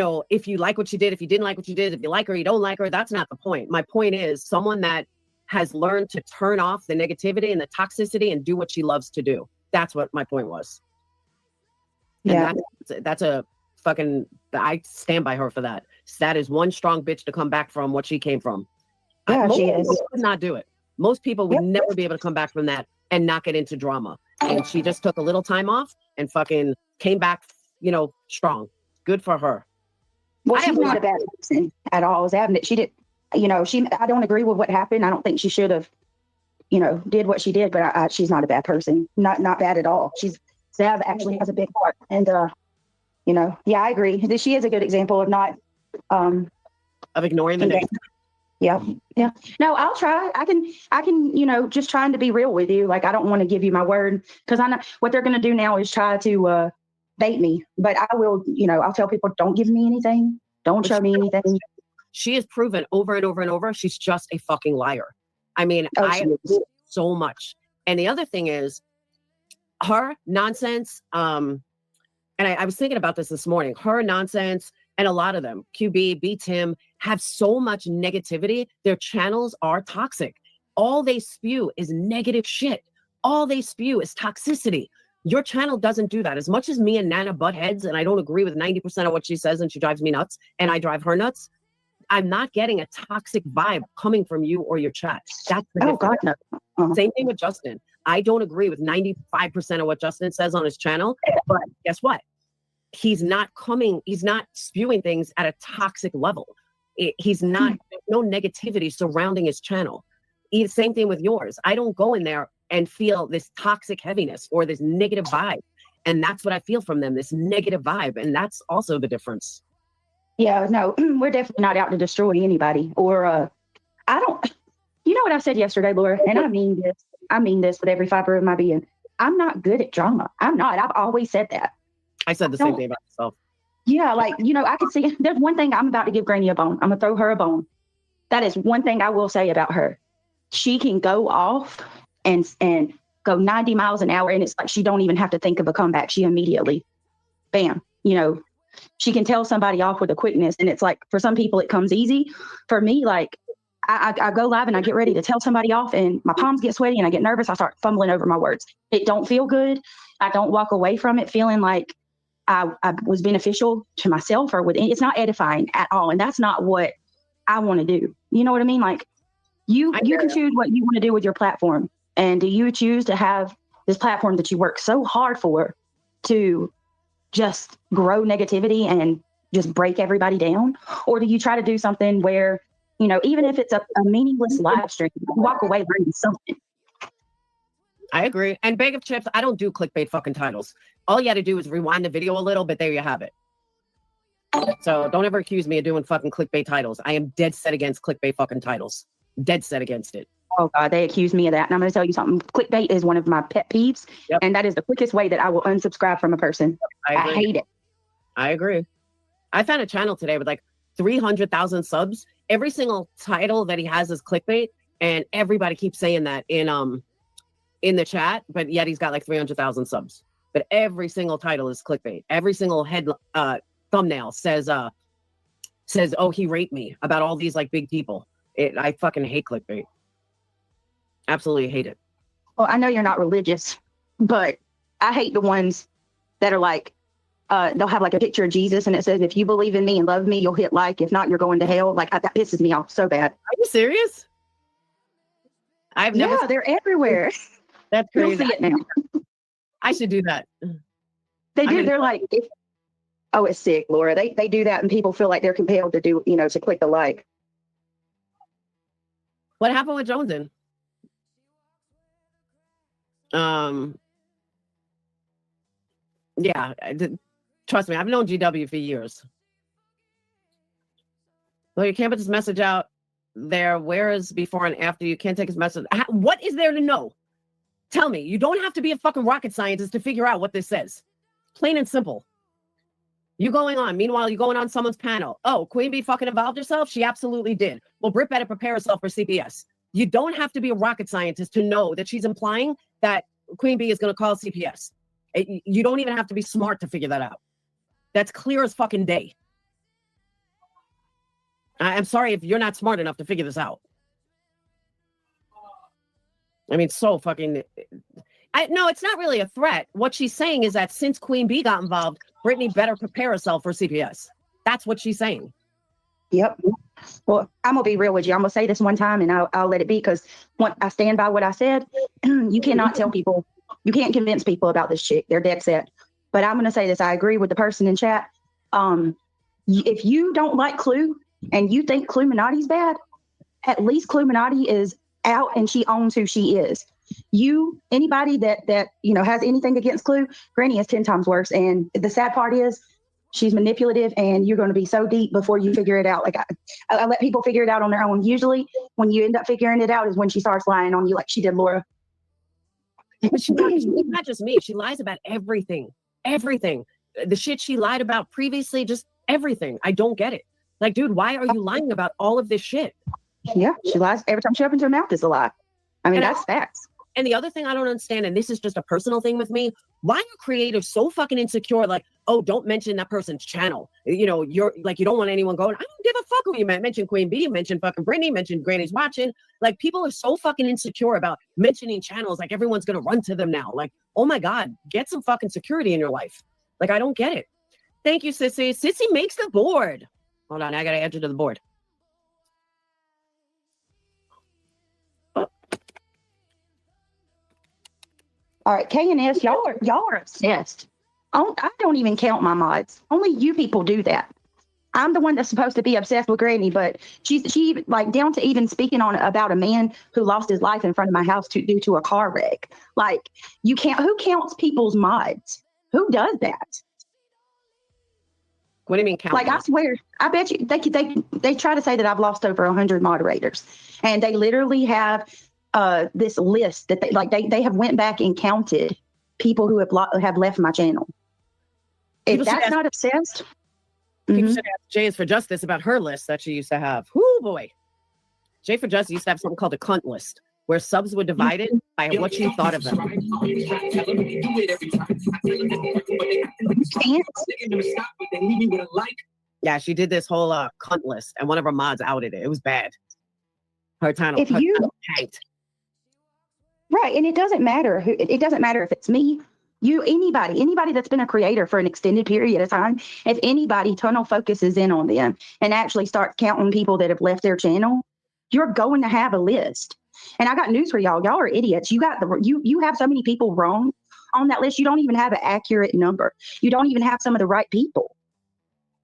like what she did, if you didn't like what she did, if you like her, you don't like her, that's not the point. My point is someone that has learned to turn off the negativity and the toxicity and do what she loves to do. That's what my point was. And that's a fucking, I stand by her for that. That is one strong bitch to come back from what she came from. Most people would not do it. Most people would never be able to come back from that and not get into drama. And she just took a little time off and fucking came back, strong. Good for her. Well, she's not a bad person at all. She did, I don't agree with what happened. I don't think she should have, did what she did, but she's not a bad person. Not bad at all. Zav actually has a big heart. And, I agree. She is a good example of not, of ignoring the negative. Yeah. No, I'll try. I can, just trying to be real with you. Like, I don't want to give you my word because I know what they're going to do now is try to, bait me, but I will, I'll tell people, don't give me anything. Don't show me anything. She has proven over and over and over, she's just a fucking liar. I mean, I so much. And the other thing is her nonsense. And I was thinking about this morning, her nonsense and a lot of them, QB, B Tim, have so much negativity. Their channels are toxic. All they spew is negative shit. All they spew is toxicity. Your channel doesn't do that. As much as me and Nana butt heads, and I don't agree with 90% of what she says, and she drives me nuts, and I drive her nuts, I'm not getting a toxic vibe coming from you or your chat. That's the difference. God, no. Same thing with Justin. I don't agree with 95% of what Justin says on his channel, but guess what? He's not spewing things at a toxic level. There's no negativity surrounding his channel. Same thing with yours. I don't go in there and feel this toxic heaviness or this negative vibe. And that's what I feel from them, this negative vibe. And that's also the difference. Yeah, no, we're definitely not out to destroy anybody. Or I don't, you know what I said yesterday, Laura? And I mean this with every fiber of my being. I'm not good at drama. I'm not. I've always said that. I said the same thing about myself. Yeah, I could see, there's one thing I'm about to give Granny a bone. I'm going to throw her a bone. That is one thing I will say about her. She can go off and go 90 miles an hour. And it's like, she don't even have to think of a comeback. She immediately, bam, she can tell somebody off with a quickness. And it's like, for some people, it comes easy. For me, like I go live and I get ready to tell somebody off and my palms get sweaty and I get nervous. I start fumbling over my words. It don't feel good. I don't walk away from it feeling like I was beneficial to myself or it's not edifying at all. And that's not what I want to do. You know what I mean? Like you can choose what you want to do with your platform. And do you choose to have this platform that you work so hard for to just grow negativity and just break everybody down? Or do you try to do something where, even if it's a meaningless live stream, you walk away learning something? I agree. And Bag of Chips, I don't do clickbait fucking titles. All you got to do is rewind the video a little bit. There you have it. So don't ever accuse me of doing fucking clickbait titles. I am dead set against clickbait fucking titles. Dead set against it. Oh God, they accuse me of that. And I'm going to tell you something. Clickbait is one of my pet peeves. Yep. And that is the quickest way that I will unsubscribe from a person. I hate it. I agree. I found a channel today with like 300,000 subs. Every single title that he has is clickbait. And everybody keeps saying that in the chat, but yet he's got like 300,000 subs. But every single title is clickbait. Every single head thumbnail says, oh, he raped me, about all these like big people. I fucking hate clickbait. Absolutely hate it. Well, I know you're not religious, but I hate the ones that are like, they'll have like a picture of Jesus and it says, if you believe in me and love me, you'll hit like. If not, you're going to hell. Like that pisses me off so bad. Are you serious? I've never. Yeah, they're everywhere. That's You'll crazy. see it now. I should do that. They do. They're like, oh, it's sick, Laura. They do that and people feel like they're compelled to do, to click the like. What happened with Joneson? Yeah, trust me, I've known GW for years. Well, you can't put this message out there. Where is before and after? You can't take his message. What is there to know? Tell me. You don't have to be a fucking rocket scientist to figure out what this says. Plain and simple. You going on. Meanwhile, you going on someone's panel. Oh, Queen Bee fucking involved herself? She absolutely did. Well, Britt better prepare herself for CPS. You don't have to be a rocket scientist to know that she's implying that Queen Bee is going to call CPS. You don't even have to be smart to figure that out. That's clear as fucking day. I'm sorry if you're not smart enough to figure this out. I mean, so fucking... No, it's not really a threat. What she's saying is that since Queen Bee got involved, Brittany better prepare herself for CPS. That's what she's saying. Yep. Well, I'm going to be real with you. I'm going to say this one time and I'll let it be because I stand by what I said. You cannot tell people, you can't convince people about this chick. They're dead set. But I'm going to say this. I agree with the person in chat. If you don't like Clue and you think Cluminati's bad, at least Cluminati is out and she owns who she is. Anybody that has anything against Clue, Granny is 10 times worse. And the sad part is she's manipulative and you're going to be so deep before you figure it out. Like I let people figure it out on their own. Usually when you end up figuring it out is when she starts lying on you like she did Laura. But she's not just me. She lies about everything. Everything. The shit she lied about previously, just everything. I don't get it. Like, dude, why are you lying about all of this shit? Yeah, she lies. Every time she opens her mouth is a lie. I mean, that's facts. And the other thing I don't understand, and this is just a personal thing with me, why are creators so fucking insecure? Like, oh, don't mention that person's channel. You're like, you don't want anyone going, I don't give a fuck who you mention Queen Bee, mention fucking Brittany, mention Granny's watching. Like, people are so fucking insecure about mentioning channels. Like, everyone's going to run to them now. Like, oh my God, get some fucking security in your life. Like, I don't get it. Thank you, Sissy. Sissy makes the board. Hold on, I got to add you to the board. All right, K&S, y'all are obsessed. I don't even count my mods. Only you people do that. I'm the one that's supposed to be obsessed with Granny, but she like down to even speaking about a man who lost his life in front of my house due to a car wreck. Like, you can't. Who counts people's mods? Who does that? What do you mean count? Like, I swear, I bet you they try to say that I've lost over 100 moderators, and they literally have this list that they have went back and counted people who have left my channel. If that's not obsessed, people should ask Jay is for Justice about her list that she used to have. Whoo boy, Jay for Justice used to have something called a cunt list, where subs were divided by what she thought of them. Yeah, she did this whole cunt list, and one of her mods outed it. It was bad. Her channel tanked. Right, and it doesn't matter it doesn't matter if it's me, you, anybody that's been a creator for an extended period of time. If anybody tunnel focuses in on them and actually starts counting people that have left their channel, you're going to have a list. And I got news for y'all. Y'all are idiots. You have so many people wrong on that list. You don't even have an accurate number. You don't even have some of the right people.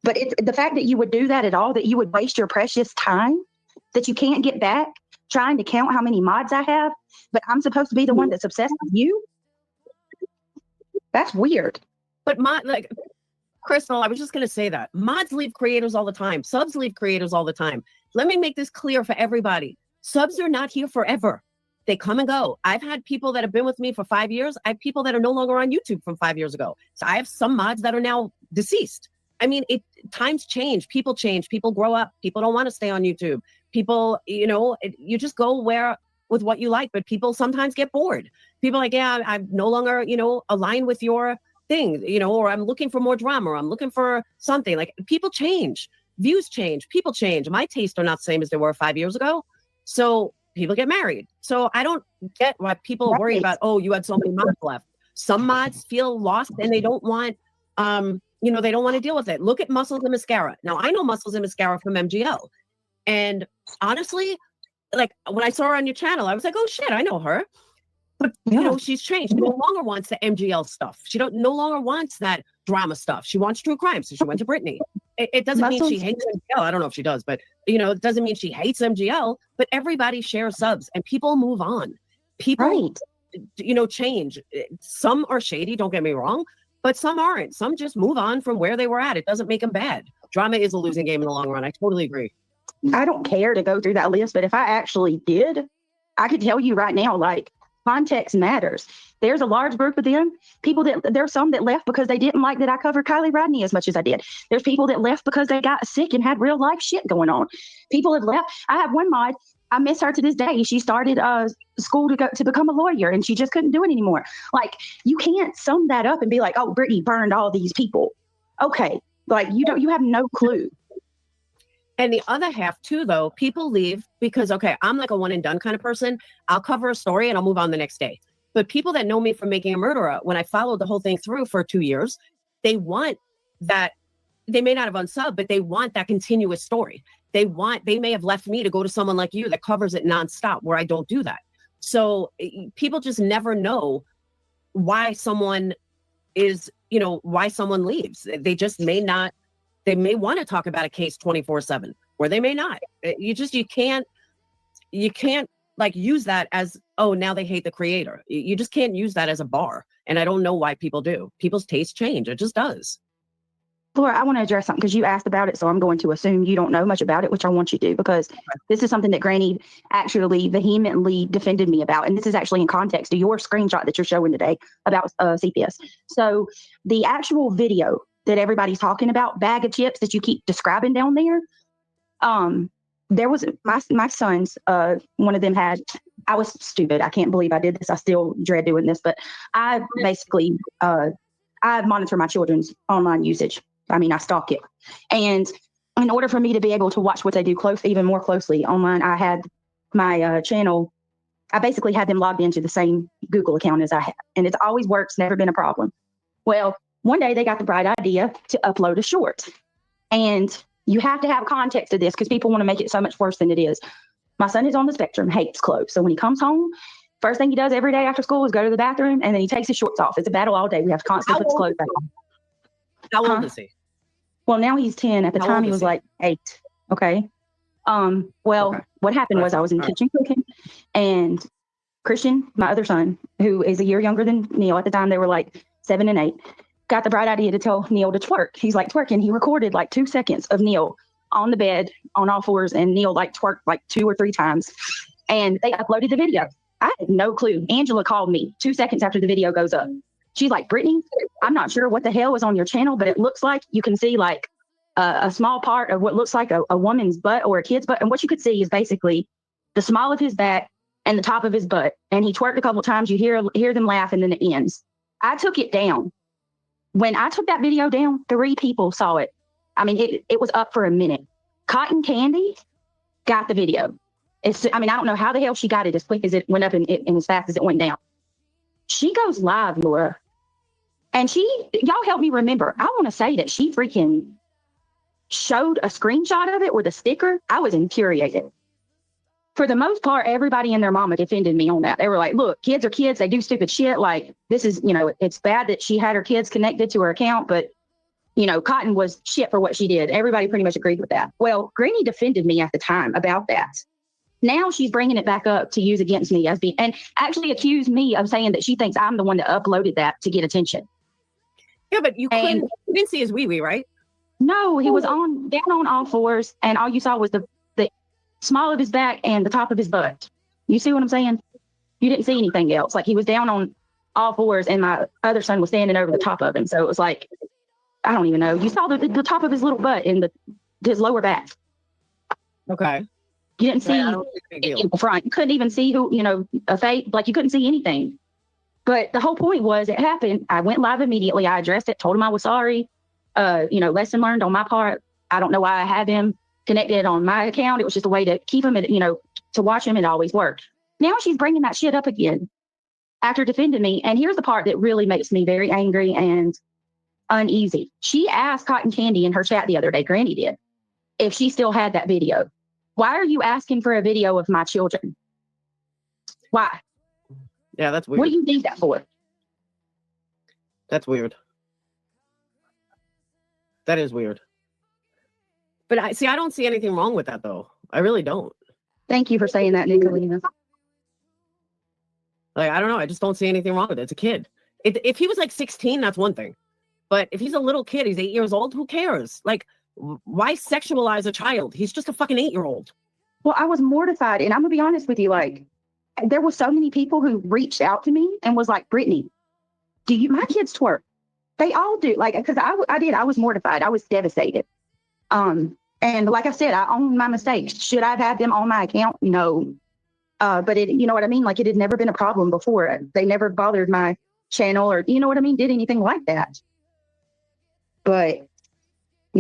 But it's the fact that you would do that at all, that you would waste your precious time that you can't get back trying to count how many mods I have, but I'm supposed to be the one that's obsessed with you. That's weird. But Crystal, I was just going to say that mods leave creators all the time. Subs leave creators all the time. Let me make this clear for everybody. Subs are not here forever. They come and go. I've had people that have been with me for 5 years. I have people that are no longer on YouTube from 5 years ago. So I have some mods that are now deceased. I mean, times change, people grow up, people don't want to stay on YouTube. People, you just go with what you like, but people sometimes get bored. People are like, yeah, I'm no longer, aligned with your thing, or I'm looking for more drama, or I'm looking for something. Like, people change, views change, people change. My tastes are not the same as they were 5 years ago. So people get married. So I don't get why people worry about, oh, you had so many mods left. Some mods feel lost and they don't want, they don't want to deal with it. Look at Muscles and Mascara. Now, I know Muscles and Mascara from MGL. And honestly, like, when I saw her on your channel, I was like, oh shit, I know her. But she's changed. She no longer wants the MGL stuff. She no longer wants that drama stuff. She wants true crime. So she went to Brittany. It doesn't mean she hates MGL. I don't know if she does, but it doesn't mean she hates MGL. But everybody shares subs and people move on. People, change. Some are shady, don't get me wrong, but some aren't. Some just move on from where they were at. It doesn't make them bad. Drama is a losing game in the long run. I totally agree. I don't care to go through that list, but if I actually did, I could tell you right now, like, context matters. There's a large group of them. There's some that left because they didn't like that I covered Kylie Rodney as much as I did. There's people that left because they got sick and had real life shit going on. People have left. I have one mod. I miss her to this day. She started school to become a lawyer, and she just couldn't do it anymore. Like, you can't sum that up and be like, oh, Brittany burned all these people. Okay, like, you have no clue. And the other half too, though, people leave because, okay, I'm like a one and done kind of person. I'll cover a story and I'll move on the next day. But people that know me from Making a Murderer, when I followed the whole thing through for 2 years, they want that. They may not have unsubbed, but they want that continuous story. They may have left me to go to someone like you that covers it nonstop, where I don't do that. So people just never know why someone is, why someone leaves. They just may not. They may want to talk about a case 24/7, or they may not. You can't like use that as, oh, now they hate the creator. You just can't use that as a bar. And I don't know why people do. People's tastes change. It just does. Laura, I want to address something because you asked about it. So I'm going to assume you don't know much about it, which I want you to, because this is something that Granny actually vehemently defended me about. And this is actually in context to your screenshot that you're showing today about CPS. So the actual video that everybody's talking about, bag of chips that you keep describing down there, there was my sons, one of them I was stupid. I can't believe I did this. I still dread doing this, but I basically, I monitor my children's online usage. I mean, I stalk it. And in order for me to be able to watch what they do even more closely online, I had my channel, I basically had them logged into the same Google account as I had. And it always works, never been a problem. Well, one day they got the bright idea to upload a short. And you have to have context to this because people want to make it so much worse than it is. My son is on the spectrum, hates clothes. So when he comes home, first thing he does every day after school is go to the bathroom, and then he takes his shorts off. It's a battle all day. We have to constantly put his clothes back on. How old is he? Well, now he's 10. At the time, he was like 8. Okay. What happened was I was in the kitchen cooking, and Christian, my other son, who is a year younger than Neil, at the time they were like 7 and 8, got the bright idea to tell Neil to twerk. He's like twerking. He recorded like 2 seconds of Neil on the bed on all fours, and Neil like twerked like 2 or 3 times, and they uploaded the video. I had no clue. Angela called me 2 seconds after the video goes up. She's like, Brittany, I'm not sure what the hell is on your channel, but it looks like you can see like a small part of what looks like a woman's butt or a kid's butt. And what you could see is basically the small of his back and the top of his butt. And he twerked a couple of times. You hear them laugh, and then it ends. I took it down. When I took that video down, 3 people saw it. I mean, it was up for a minute. Cotton Candy got the video. I don't know how the hell she got it as quick as it went up and as fast as it went down. She goes live, Laura. And y'all help me remember. I want to say that she freaking showed a screenshot of it with a sticker. I was infuriated. For the most part, everybody and their mama defended me on that. They were like, look, kids are kids. They do stupid shit. Like, this is, it's bad that she had her kids connected to her account, but, Cotton was shit for what she did. Everybody pretty much agreed with that. Well, Granny defended me at the time about that. Now she's bringing it back up to use against me and actually accused me of saying that she thinks I'm the one that uploaded that to get attention. Yeah, but you didn't see his wee-wee, right? No, he was down on all fours, and all you saw was the small of his back and the top of his butt. You see what I'm saying? You didn't see anything else. Like, he was down on all fours, and my other son was standing over the top of him. So it was like, I don't even know. You saw the top of his little butt and his lower back. Okay. You didn't see I don't think it's a big deal. in front. You couldn't even see who, a face. Like you couldn't see anything. But the whole point was it happened. I went live immediately. I addressed it, told him I was sorry. Lesson learned on my part. I don't know why I have him connected on my account. It was just a way to keep him, to watch him. It always worked. Now she's bringing that shit up again after defending me. And here's the part that really makes me very angry and uneasy. She asked Cotton Candy in her chat the other day, Granny did, if she still had that video. Why are you asking for a video of my children? Why? Yeah, that's weird. What do you need that for? That's weird. That is weird. But I don't see anything wrong with that, though. I really don't. Thank you for saying that, Nicolina. Like, I don't know. I just don't see anything wrong with it. It's a kid. If he was like 16, that's one thing. But if he's a little kid, he's 8 years old, who cares? Like, why sexualize a child? He's just a fucking 8-year-old. Well, I was mortified. And I'm going to be honest with you. Like, there were so many people who reached out to me and was like, Brittany, my kids twerk? They all do. Like, because I did. I was mortified. I was devastated. And like I said, I own my mistakes. Should I have had them on my account? No. But you know what I mean? Like, it had never been a problem before. They never bothered my channel or, you know what I mean? Did anything like that. But,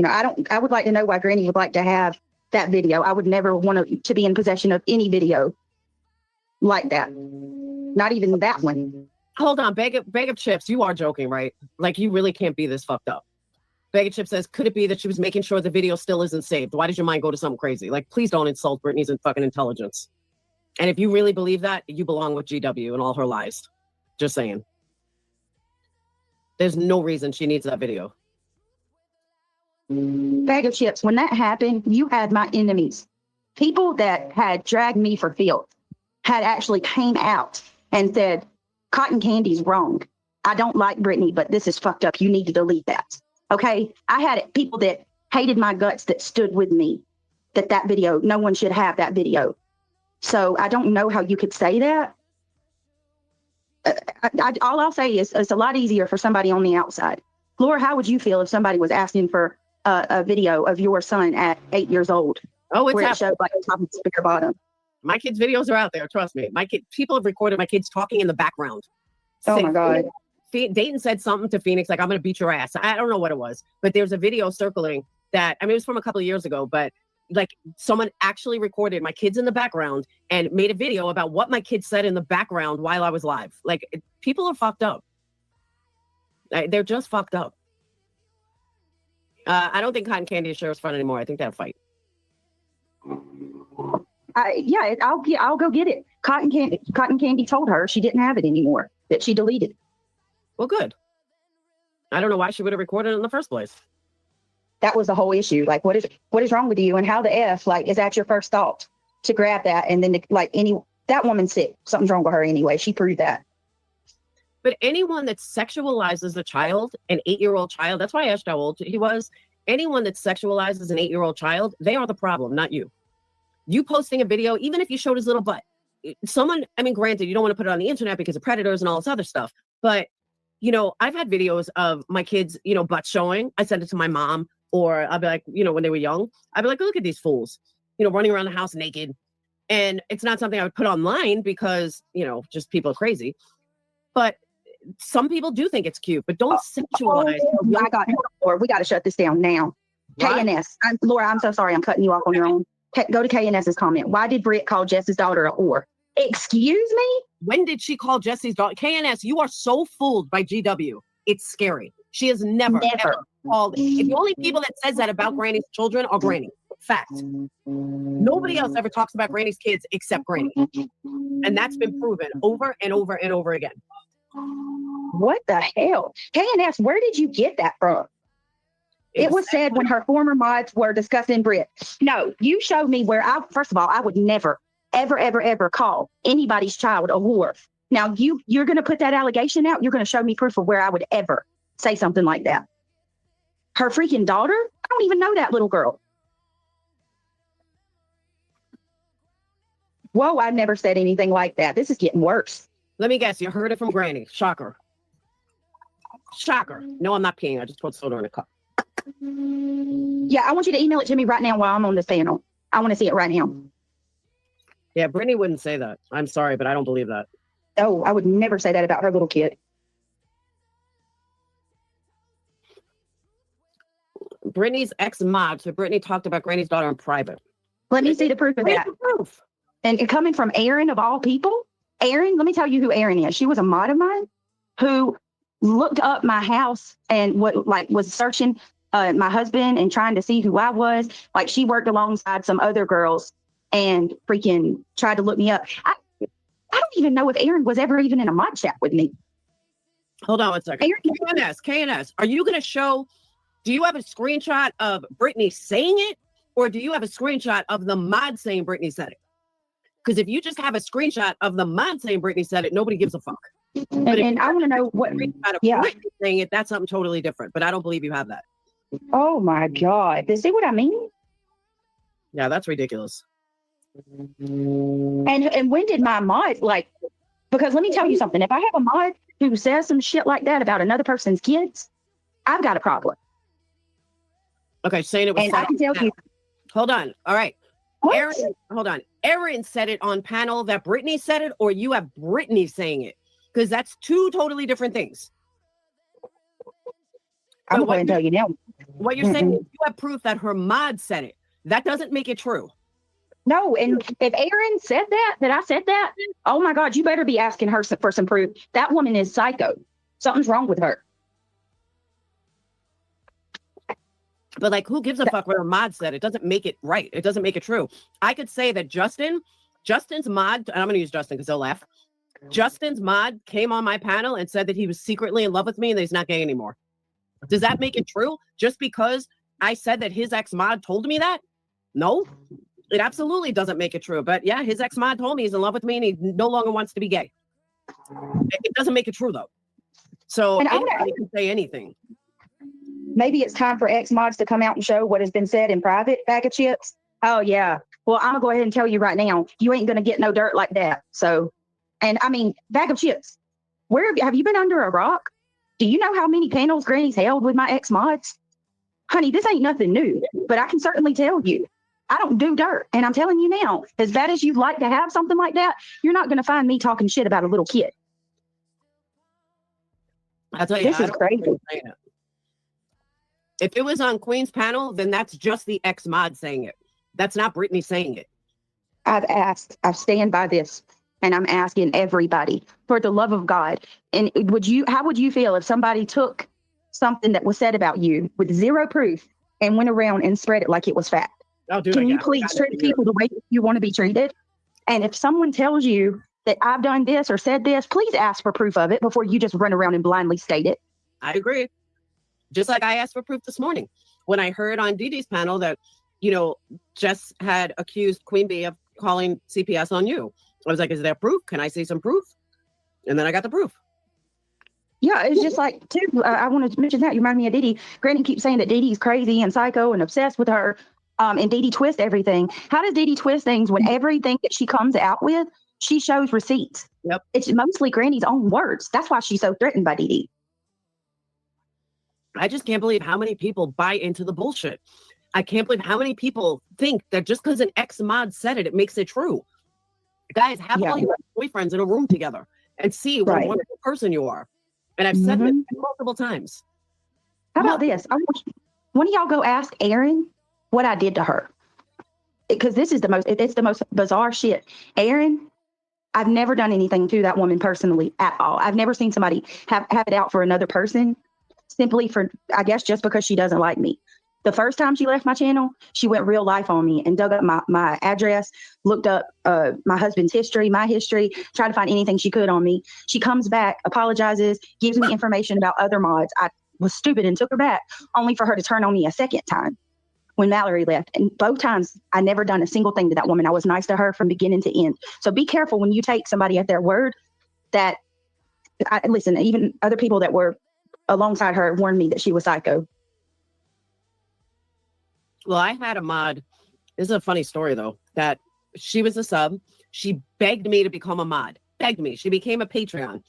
I would like to know why Granny would like to have that video. I would never want to be in possession of any video like that. Not even that one. Hold on, Bag of Chips, you are joking, right? Like, you really can't be this fucked up. Bag of Chips says, could it be that she was making sure the video still isn't saved? Why does your mind go to something crazy? Like, please don't insult Brittany's fucking intelligence. And if you really believe that, you belong with GW and all her lies. Just saying. There's no reason she needs that video. Bag of Chips, when that happened, you had my enemies. People that had dragged me for filth had actually came out and said, Cotton Candy's wrong. I don't like Brittany, but this is fucked up. You need to delete that. Okay? I had people that hated my guts that stood with me, that video, no one should have that video. So I don't know how you could say that. All I'll say is it's a lot easier for somebody on the outside. Laura, how would you feel if somebody was asking for a video of your son at 8 years old? Oh, it's where it showed like the top and speaker bottom. My kids' videos are out there. Trust me. People have recorded my kids talking in the background. Oh my God. Dayton said something to Phoenix, like, I'm going to beat your ass. I don't know what it was, but there's a video circling that, it was from a couple of years ago, but like someone actually recorded my kids in the background and made a video about what my kids said in the background while I was live. Like, people are fucked up. They're just fucked up. I don't think Cotton Candy is sheriff's fun anymore. I think they'll fight. I'll go get it. Cotton Candy told her she didn't have it anymore, that she deleted. Well, good. I don't know why she would have recorded it in the first place. That was the whole issue. Like, what is wrong with you? And how the F, like, is that your first thought to grab that? And then that woman's sick. Something's wrong with her anyway. She proved that. But anyone that sexualizes a child, an 8-year-old child, that's why I asked how old he was. Anyone that sexualizes an 8-year-old child, they are the problem, not you. You posting a video, even if you showed his little butt, granted, you don't want to put it on the internet because of predators and all this other stuff. But, I've had videos of my kids, butt showing. I send it to my mom, or I'll be like, when they were young, I'd be like, look at these fools, running around the house naked. And it's not something I would put online because, just people are crazy. But some people do think it's cute, but don't sexualize. Oh my God, Laura, we got to shut this down now. What? KNS. Laura, I'm so sorry. I'm cutting you off on your own. Go to KNS's comment. Why did Britt call Jess's daughter a whore? Excuse me? When did she call Jesse's daughter? KNS, you are so fooled by GW. It's scary. She has never ever called. The only people that says that about Granny's children are Granny. Fact. Nobody else ever talks about Granny's kids except Granny. And that's been proven over and over and over again. What the hell? KNS, where did you get that from? It was said when her former mods were discussing Britt. No, you showed me where first of all, I would never, ever, ever, ever call anybody's child a whore. Now you're going to put that allegation out. You're going to show me proof of where I would ever say something like that. Her freaking daughter? I don't even know that little girl. Whoa, I've never said anything like that. This is getting worse. Let me guess. You heard it from Granny. Shocker. Shocker. No, I'm not peeing. I just put soda in a cup. Yeah, I want you to email it to me right now while I'm on this panel. I want to see it right now. Yeah, Brittany wouldn't say that. I'm sorry, but I don't believe that. Oh, I would never say that about her little kid. Brittany's ex-mod, so Brittany talked about Granny's daughter in private. Let me see the proof of Where's that. the proof? And coming from Erin of all people, Erin, let me tell you who Erin is. She was a mod of mine who looked up my house and was searching my husband and trying to see who I was. Like, she worked alongside some other girls and freaking tried to look me up. I don't even know if Erin was ever even in a mod chat with me. Hold on one second. Erin, KNS, are you going to show, do you have a screenshot of Brittany saying it, or do you have a screenshot of the mod saying Brittany said it? Because if you just have a screenshot of the mod saying Brittany said it, nobody gives a fuck. and I want to know what. Yeah. Brittany saying it, that's something totally different. But I don't believe you have that. Oh my God! See what I mean? Yeah, that's ridiculous. And when did my mod Because let me tell you something. If I have a mod who says some shit like that about another person's kids, I've got a problem. Okay, saying it was. And I can tell you. Hold on. All right. What? Erin said it on panel that Brittany said it, or you have Brittany saying it? Because that's two totally different things. I'm going to tell you now. What you're saying is you have proof that her mod said it. That doesn't make it true. No, and if Erin said that I said that, oh my God, you better be asking her for some proof. That woman is psycho. Something's wrong with her. But like, who gives a fuck what her mod said? It doesn't make it right. It doesn't make it true. I could say that Justin's mod, and I'm going to use Justin because he'll laugh. Justin's mod came on my panel and said that he was secretly in love with me and that he's not gay anymore. Does that make it true? Just because I said that his ex-mod told me that? No, it absolutely doesn't make it true. But yeah, his ex-mod told me he's in love with me and he no longer wants to be gay. It doesn't make it true though. So anybody can say anything. Maybe it's time for ex-mods to come out and show what has been said in private, bag of chips. Oh yeah. Well, I'm gonna go ahead and tell you right now, you ain't gonna get no dirt like that. So, and I mean, bag of chips. Have you been under a rock? Do you know how many panels Granny's held with my ex-mods? Honey, this ain't nothing new, but I can certainly tell you, I don't do dirt. And I'm telling you now, as bad as you'd like to have something like that, you're not going to find me talking shit about a little kid. I'll tell you, this is crazy. If it was on Queen's panel, then that's just the ex-mod saying it. That's not Brittany saying it. I stand by this. And I'm asking everybody, for the love of God. And how would you feel if somebody took something that was said about you with zero proof and went around and spread it like it was fact? Can you please treat people the way you want to be treated? And if someone tells you that I've done this or said this, please ask for proof of it before you just run around and blindly state it. I agree. Just like I asked for proof this morning when I heard on Dee Dee's panel that, Jess had accused Queen Bee of calling CPS on you. I was like, is there proof? Can I see some proof? And then I got the proof. Yeah, it's just like, too, I want to mention that. You remind me of Dee Dee. Granny keeps saying that Dee Dee's crazy and psycho and obsessed with her. And Dee Dee twists everything. How does Dee Dee twist things when everything that she comes out with, she shows receipts? Yep. It's mostly Granny's own words. That's why she's so threatened by Dee Dee. I just can't believe how many people buy into the bullshit. I can't believe how many people think that just because an ex-mod said it, it makes it true. Guys, have all your boyfriends in a room together and see what a wonderful person you are. And I've said this multiple times. How about this? One of y'all go ask Erin what I did to her. Because it's the most bizarre shit. Erin, I've never done anything to that woman personally at all. I've never seen somebody have it out for another person simply for, I guess, just because she doesn't like me. The first time she left my channel, she went real life on me and dug up my address, looked up my husband's history, my history, tried to find anything she could on me. She comes back, apologizes, gives me information about other mods. I was stupid and took her back, only for her to turn on me a second time when Mallory left. And both times, I never done a single thing to that woman. I was nice to her from beginning to end. So be careful when you take somebody at their word. Listen, even other people that were alongside her warned me that she was psycho. Well, I had a mod. This is a funny story, though, that she was a sub. She begged me to become a mod. Begged me. She became a Patreon.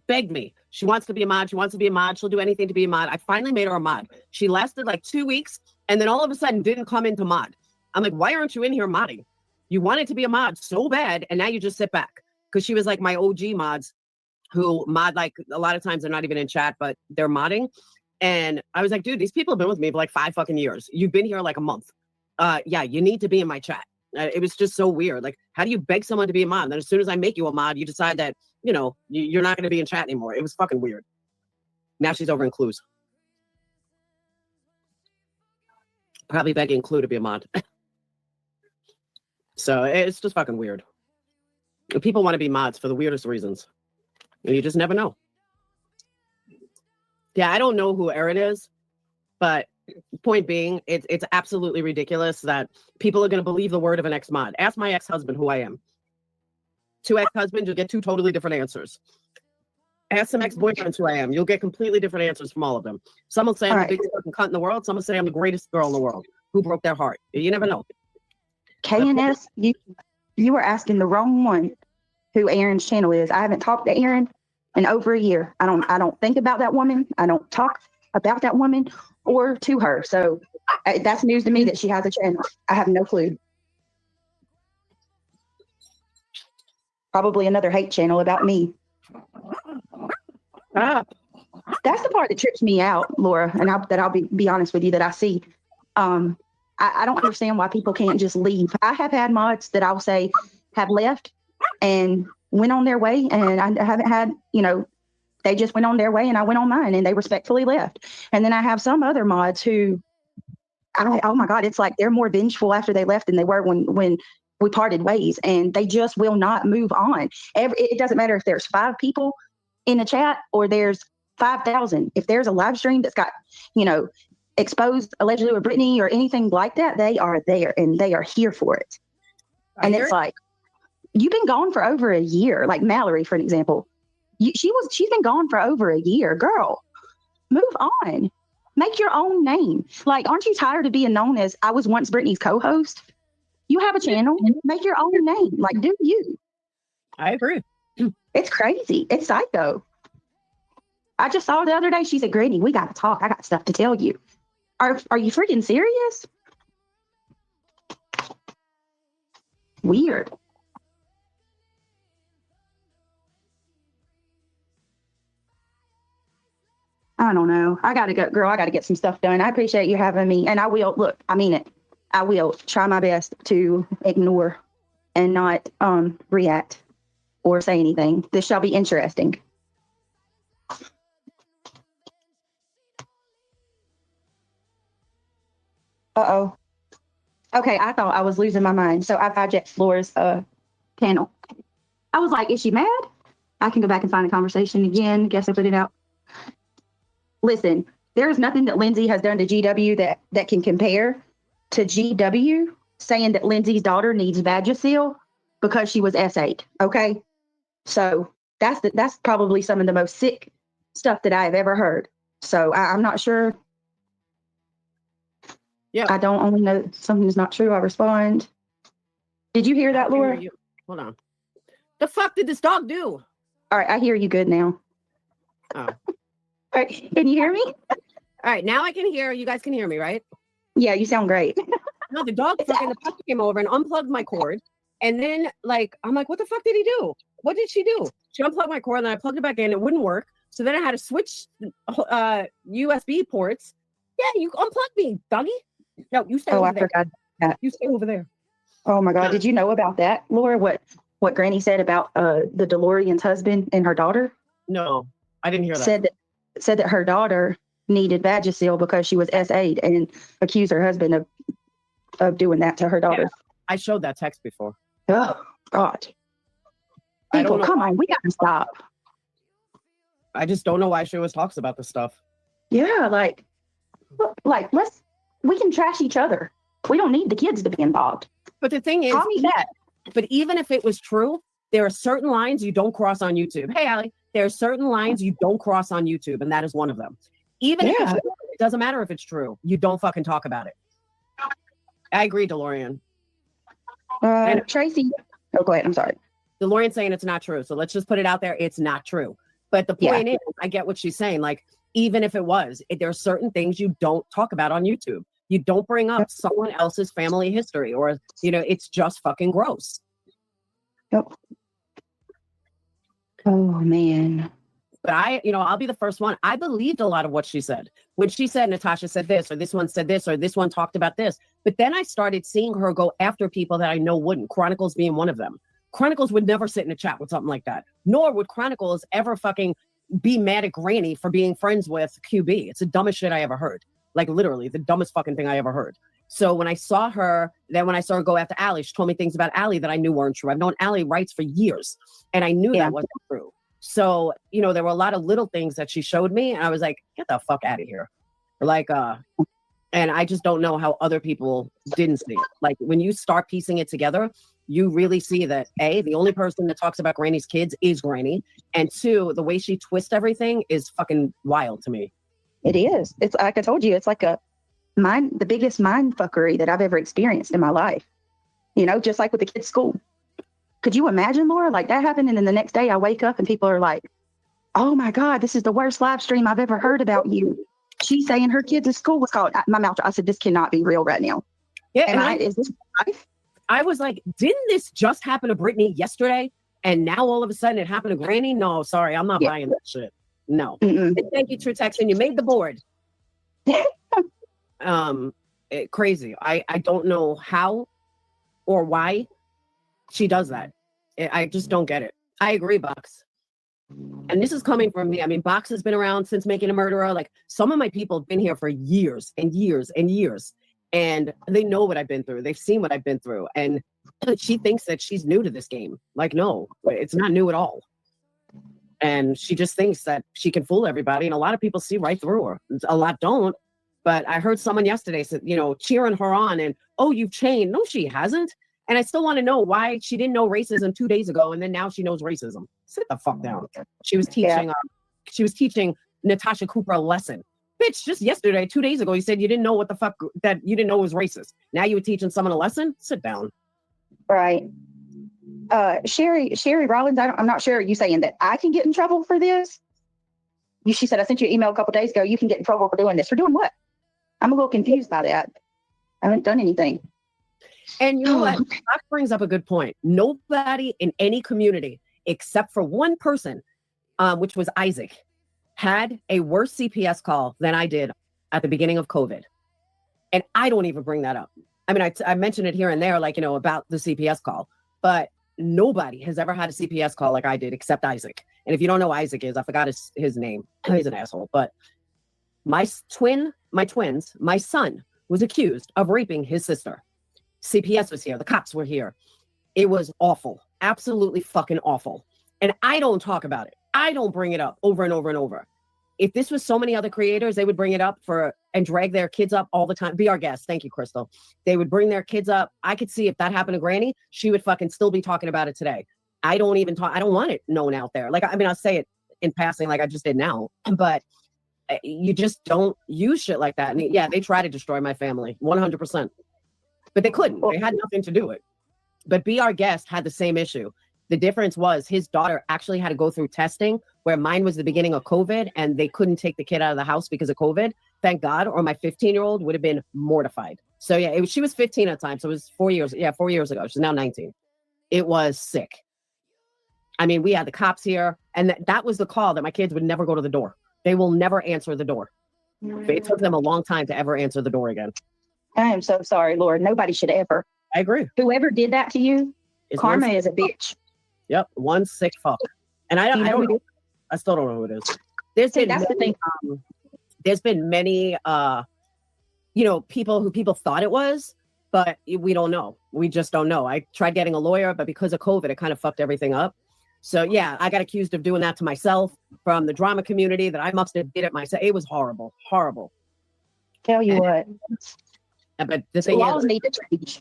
Begged me. She wants to be a mod. She wants to be a mod. She'll do anything to be a mod. I finally made her a mod. She lasted like 2 weeks and then all of a sudden didn't come into mod. I'm like, why aren't you in here modding? You wanted to be a mod so bad, and now you just sit back. Because she was like my OG mods who mod, like, a lot of times they're not even in chat, but they're modding. And I was like, dude, these people have been with me for like 5 fucking years. You've been here like a month. Yeah, you need to be in my chat. It was just so weird. Like, how do you beg someone to be a mod? And then as soon as I make you a mod, you decide that, you know, you're not going to be in chat anymore. It was fucking weird. Now she's over in Clues. Probably begging Clue to be a mod. So it's just fucking weird. People want to be mods for the weirdest reasons. And you just never know. Yeah, I don't know who Erin is, but point being, it's absolutely ridiculous that people are going to believe the word of an ex-mod. Ask my ex-husband who I am. 2 ex-husbands, you'll get 2 totally different answers. Ask some ex-boyfriends who I am. You'll get completely different answers from all of them. Some will say I'm the biggest fucking cunt in the world. Some will say I'm the greatest girl in the world. Who broke their heart? You never know. KNS, you were asking the wrong one who Erin's channel is. I haven't talked to Erin in over a year. I don't think about that woman. I don't talk about that woman or to her. So that's news to me that she has a channel. I have no clue. Probably another hate channel about me. Ah. That's the part that trips me out, Laura, and I'll be honest with you that I see. I don't understand why people can't just leave. I have had mods that I'll say have left and went on their way, and I haven't had, you know, they just went on their way and I went on mine and they respectfully left. And then I have some other mods who, oh my God, it's like they're more vengeful after they left than they were when we parted ways, and they just will not move on. It doesn't matter if there's 5 people in a chat or there's 5,000. If there's a live stream that's got, you know, exposed allegedly with Brittany or anything like that, they are there and they are here for it. And it's like, you've been gone for over a year. Like Mallory, for an example, she's been gone for over a year. Girl, move on. Make your own name. Like, aren't you tired of being known as I was once Brittany's co-host? You have a channel. Make your own name. Like, do you? I agree. It's crazy. It's psycho. I just saw the other day. She said, "Granny, we got to talk. I got stuff to tell you." Are you freaking serious? Weird. I don't know. I got to go, girl. I got to get some stuff done. I appreciate you having me. And I will, look, I mean it. I will try my best to ignore and not react or say anything. This shall be interesting. Uh-oh. Okay, I thought I was losing my mind. So I hijacked Laura's panel. I was like, is she mad? I can go back and find the conversation again. Guess I put it out. Listen, there's nothing that Lindsay has done to GW that can compare to GW saying that Lindsay's daughter needs Vagisil because she was S8. Okay. So that's probably some of the most sick stuff that I have ever heard. So I'm not sure. Yeah. I don't only know something's not true. I respond. Did you hear that, Laura? Hold on. The fuck did this dog do? All right. I hear you good now. Oh. All right. Can you hear me? All right. Now I can hear. You guys can hear me, right? Yeah, you sound great. No, the dog fucking the puppy came over and unplugged my cord. And then, like, I'm like, what the fuck did he do? What did she do? She unplugged my cord and then I plugged it back in. It wouldn't work. So then I had to switch USB ports. Yeah, you unplugged me, doggy. No, you stay over there. I forgot that. You stay over there. Oh my God. Did you know about that, Laura? What Granny said about the DeLorean's husband and her daughter? No, I didn't hear that. Said that her daughter needed Vagisil because she was S8 and accused her husband of doing that to her daughter. Yeah, I showed that text before. Oh God. People, come on, we gotta stop. I just don't know why she always talks about this stuff. Yeah, like we can trash each other. We don't need the kids to be involved. But the thing is, but even if it was true, there are certain lines you don't cross on YouTube. Hey, Allie, there are certain lines you don't cross on YouTube, and that is one of them. Even if it's true, it doesn't matter if it's true. You don't fucking talk about it. I agree, DeLorean. And Tracy. Oh, go ahead. I'm sorry. DeLorean's saying it's not true. So let's just put it out there. It's not true. But the point is, I get what she's saying. Like, even if it was, there are certain things you don't talk about on YouTube. You don't bring up someone else's family history, or, it's just fucking gross. Yep. Oh, man. But I'll be the first one. I believed a lot of what she said. When she said Natasha said this, or this one said this, or this one talked about this. But then I started seeing her go after people that I know wouldn't, Chronicles being one of them. Chronicles would never sit in a chat with something like that. Nor would Chronicles ever fucking be mad at Granny for being friends with QB. It's the dumbest shit I ever heard. Like literally the dumbest fucking thing I ever heard. So when I saw her go after Allie, she told me things about Allie that I knew weren't true. I've known Allie Wrights for years, and I knew that wasn't true. So, there were a lot of little things that she showed me, and I was like, get the fuck out of here. Like, and I just don't know how other people didn't see it. Like, when you start piecing it together, you really see that, A, the only person that talks about Granny's kids is Granny, and 2, the way she twists everything is fucking wild to me. It is. It's like I told you, it's like the biggest mind fuckery that I've ever experienced in my life. Just like with the kids' school. Could you imagine, Laura? Like that happened, and then the next day I wake up and people are like, "Oh my God, this is the worst live stream I've ever heard about you." She's saying her kids at school was called. My mouth. I said, "This cannot be real right now." Yeah, is this life? I was like, "Didn't this just happen to Brittany yesterday? And now all of a sudden it happened to Granny?" No, sorry, I'm not buying that shit. No. Thank you, True Text, and you made the board. Crazy. I don't know how or why she does that. I just don't get it. I agree, Box. And this is coming from me. I mean, Box has been around since Making a Murderer. Like, some of my people have been here for years and years and years. And they know what I've been through. They've seen what I've been through. And she thinks that she's new to this game. Like, no, it's not new at all. And she just thinks that she can fool everybody. And a lot of people see right through her. A lot don't. But I heard someone yesterday said, cheering her on and, "Oh, you've changed." No, she hasn't. And I still want to know why she didn't know racism 2 days ago, and then now she knows racism. Sit the fuck down. She was teaching Natasha Cooper a lesson. Bitch, just yesterday, 2 days ago, you said you didn't know that you didn't know was racist. Now you were teaching someone a lesson? Sit down. Right. Sherry Rollins, I'm not sure. Are you saying that I can get in trouble for this? She said, "I sent you an email a couple days ago. You can get in trouble for doing this." For doing what? I'm a little confused by that. I haven't done anything. And you know what? That brings up a good point. Nobody in any community, except for one person, which was Isaac, had a worse CPS call than I did at the beginning of COVID. And I don't even bring that up. I mean, I mentioned it here and there, like, about the CPS call, but nobody has ever had a CPS call like I did, except Isaac. And if you don't know who Isaac is, I forgot his name. He's an asshole. But my twins, my son was accused of raping his sister. CPS was here. The cops were here. It was awful. Absolutely fucking awful. And I don't talk about it. I don't bring it up over and over and over. If this was so many other creators, they would bring it up and drag their kids up all the time. Be our guest. Thank you, Crystal. They would bring their kids up. I could see if that happened to Granny, she would fucking still be talking about it today. I don't even talk. I don't want it known out there. Like, I mean, I'll say it in passing like I just did now, but you just don't use shit like that. And yeah, they try to destroy my family 100%, but they couldn't. They had nothing to do it. But Be Our Guest had the same issue. The difference was his daughter actually had to go through testing, where mine was the beginning of COVID and they couldn't take the kid out of the house because of COVID. Thank God. Or my 15-year-old would have been mortified. So yeah, she was 15 at the time. So it was 4 years. Yeah, 4 years ago. She's now 19. It was sick. I mean, we had the cops here, and that was the call that my kids would never go to the door. They will never answer the door. It took them a long time to ever answer the door again. I am so sorry, Lord. Nobody should ever. I agree. Whoever did that to you, karma is a bitch. Yep, one sick fuck. And I don't know. I still don't know who it is. There's been many people thought it was, but we don't know. We just don't know. I tried getting a lawyer, but because of COVID, it kind of fucked everything up. So yeah, I got accused of doing that to myself from the drama community that I must have did it myself. It was horrible, horrible. Tell you what. But the thing laws need to change.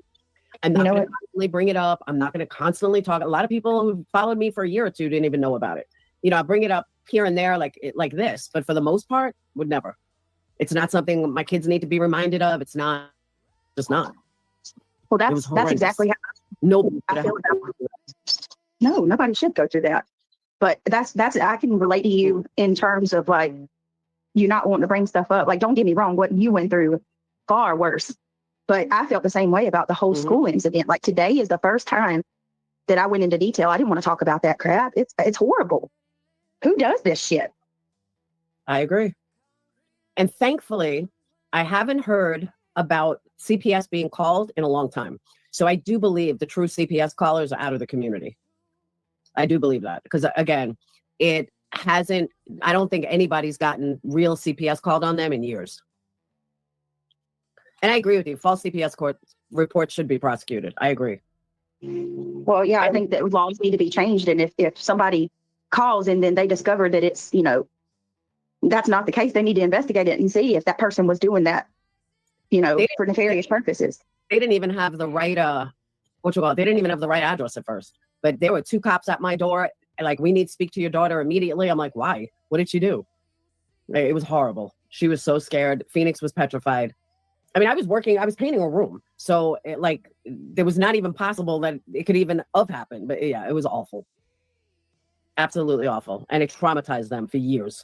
I'm not going to constantly bring it up. I'm not going to constantly talk. A lot of people who followed me for a year or two didn't even know about it. I bring it up here and there like this, but for the most part, would never. It's not something my kids need to be reminded of. It's not, just not. Well, that's exactly how nobody. No, nobody should go through that. But that's I can relate to you in terms of like you not wanting to bring stuff up. Like, don't get me wrong, what you went through far worse. But I felt the same way about the whole school incident. Like today is the first time that I went into detail. I didn't want to talk about that crap. It's horrible. Who does this shit? I agree. And thankfully, I haven't heard about CPS being called in a long time. So I do believe the true CPS callers are out of the community. I do believe that because, again, it hasn't, I don't think anybody's gotten real CPS called on them in years. And I agree with you. False CPS court reports should be prosecuted. I agree. Well, yeah, I think that laws need to be changed. And if somebody calls and then they discover that it's, that's not the case, they need to investigate it and see if that person was doing that, for nefarious purposes. They didn't even have the right, they didn't even have the right address at first. But there were 2 cops at my door. Like, we need to speak to your daughter immediately. I'm like, why? What did she do? It was horrible. She was so scared. Phoenix was petrified. I mean, I was painting a room. So there was not even possible that it could even have happened. But yeah, it was awful. Absolutely awful. And it traumatized them for years.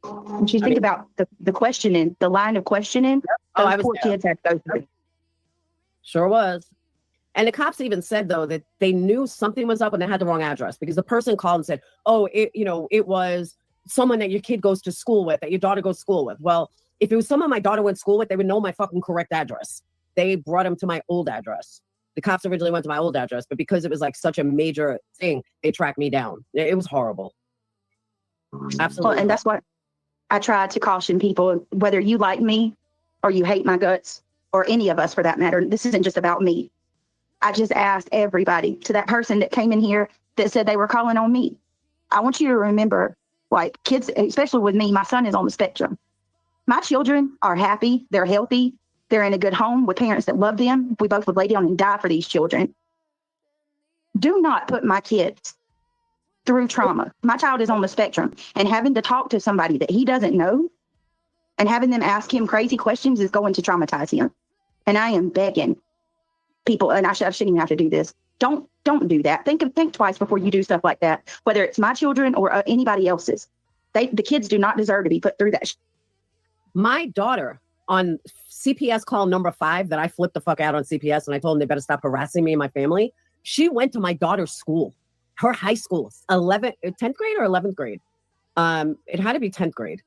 And you think about the questioning, the line of questioning, those poor kids had to go through. Sure was. And the cops even said, though, that they knew something was up when they had the wrong address because the person called and said, oh, it was someone that your kid goes to school with, that your daughter goes to school with. Well, if it was someone my daughter went to school with, they would know my fucking correct address. They brought him to my old address. The cops originally went to my old address, but because it was like such a major thing, they tracked me down. It was horrible. Absolutely. Well, and that's what I try to caution people, whether you like me or you hate my guts or any of us for that matter. This isn't just about me. I just asked everybody, to that person that came in here that said they were calling on me. I want you to remember, like, kids, especially with me, my son is on the spectrum. My children are happy. They're healthy. They're in a good home with parents that love them. We both would lay down and die for these children. Do not put my kids through trauma. My child is on the spectrum, and having to talk to somebody that he doesn't know and having them ask him crazy questions is going to traumatize him. And I am begging people, and I shouldn't even have to do this. Don't do that. Think twice before you do stuff like that, whether it's my children or anybody else's. The kids do not deserve to be put through that. My daughter on CPS call number 5 that I flipped the fuck out on CPS and I told them they better stop harassing me and my family. She went to my daughter's school, her high school, 10th grade or 11th grade. It had to be 10th grade.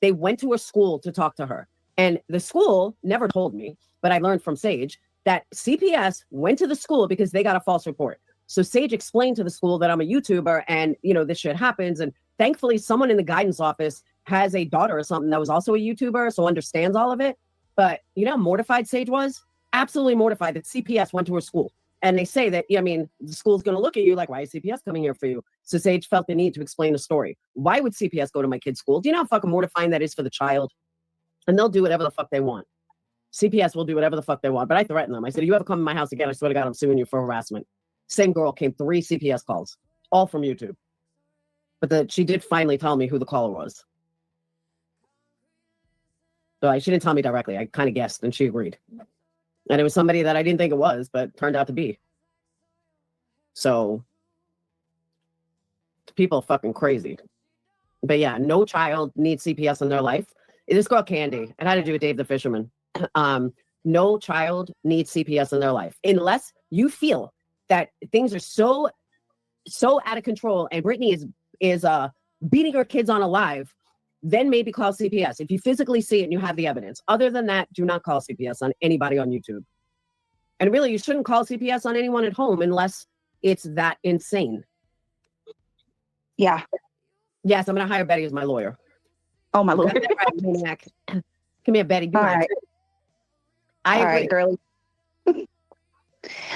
They went to her school to talk to her. And the school never told me, but I learned from Sage that CPS went to the school because they got a false report. So Sage explained to the school that I'm a YouTuber and, this shit happens. And thankfully, someone in the guidance office has a daughter or something that was also a YouTuber, so understands all of it. But you know how mortified Sage was? Absolutely mortified that CPS went to her school. And they say that, the school's going to look at you like, why is CPS coming here for you? So Sage felt the need to explain the story. Why would CPS go to my kid's school? Do you know how fucking mortifying that is for the child? And they'll do whatever the fuck they want. CPS will do whatever the fuck they want. But I threatened them. I said, if you ever come to my house again, I swear to God, I'm suing you for harassment. Same girl came 3 CPS calls, all from YouTube. But she did finally tell me who the caller was. So she didn't tell me directly. I kind of guessed, and she agreed. And it was somebody that I didn't think it was, but turned out to be. So people are fucking crazy. But yeah, no child needs CPS in their life. This girl, Candy, it had to do with Dave the Fisherman. No child needs CPS in their life unless you feel that things are so out of control and Brittany is beating her kids on alive. Then maybe call CPS if you physically see it and you have the evidence. Other than that, do not call CPS on anybody on YouTube. And really, you shouldn't call CPS on anyone at home unless it's that insane. Yeah. Yes, I'm going to hire Betty as my lawyer. Oh, my Lord. Come here, Betty. All right. I agree. All right, girlie.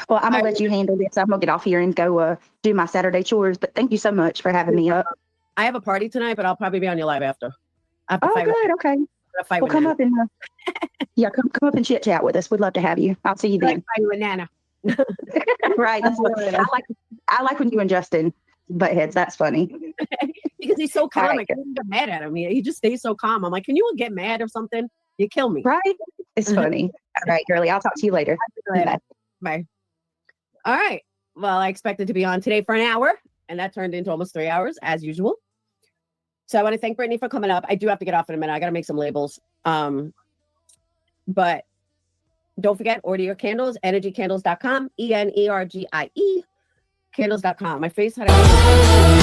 Well, I'm going to let you handle this. I'm going to get off here and go do my Saturday chores. But thank you so much for having me up. I have a party tonight, but I'll probably be on your live after. Oh, good. Okay. Well, come up and come up and chit chat with us. We'd love to have you. I'll see you then. Fight with Nana. Right. That's what I like when you and Justin butt heads. That's funny. Because he's so calm. Right. I can't get mad at him. He just stays so calm. I'm like, can you get mad or something? You kill me. Right. It's funny. All right, girlie. I'll talk to you later. Bye. All right. Well, I expected to be on today for an hour, and that turned into almost 3 hours as usual. So I want to thank Brittany for coming up. I do have to get off in a minute. I got to make some labels. But Don't forget, order your candles, energycandles.com, ENERGIE, candles.com. My face had a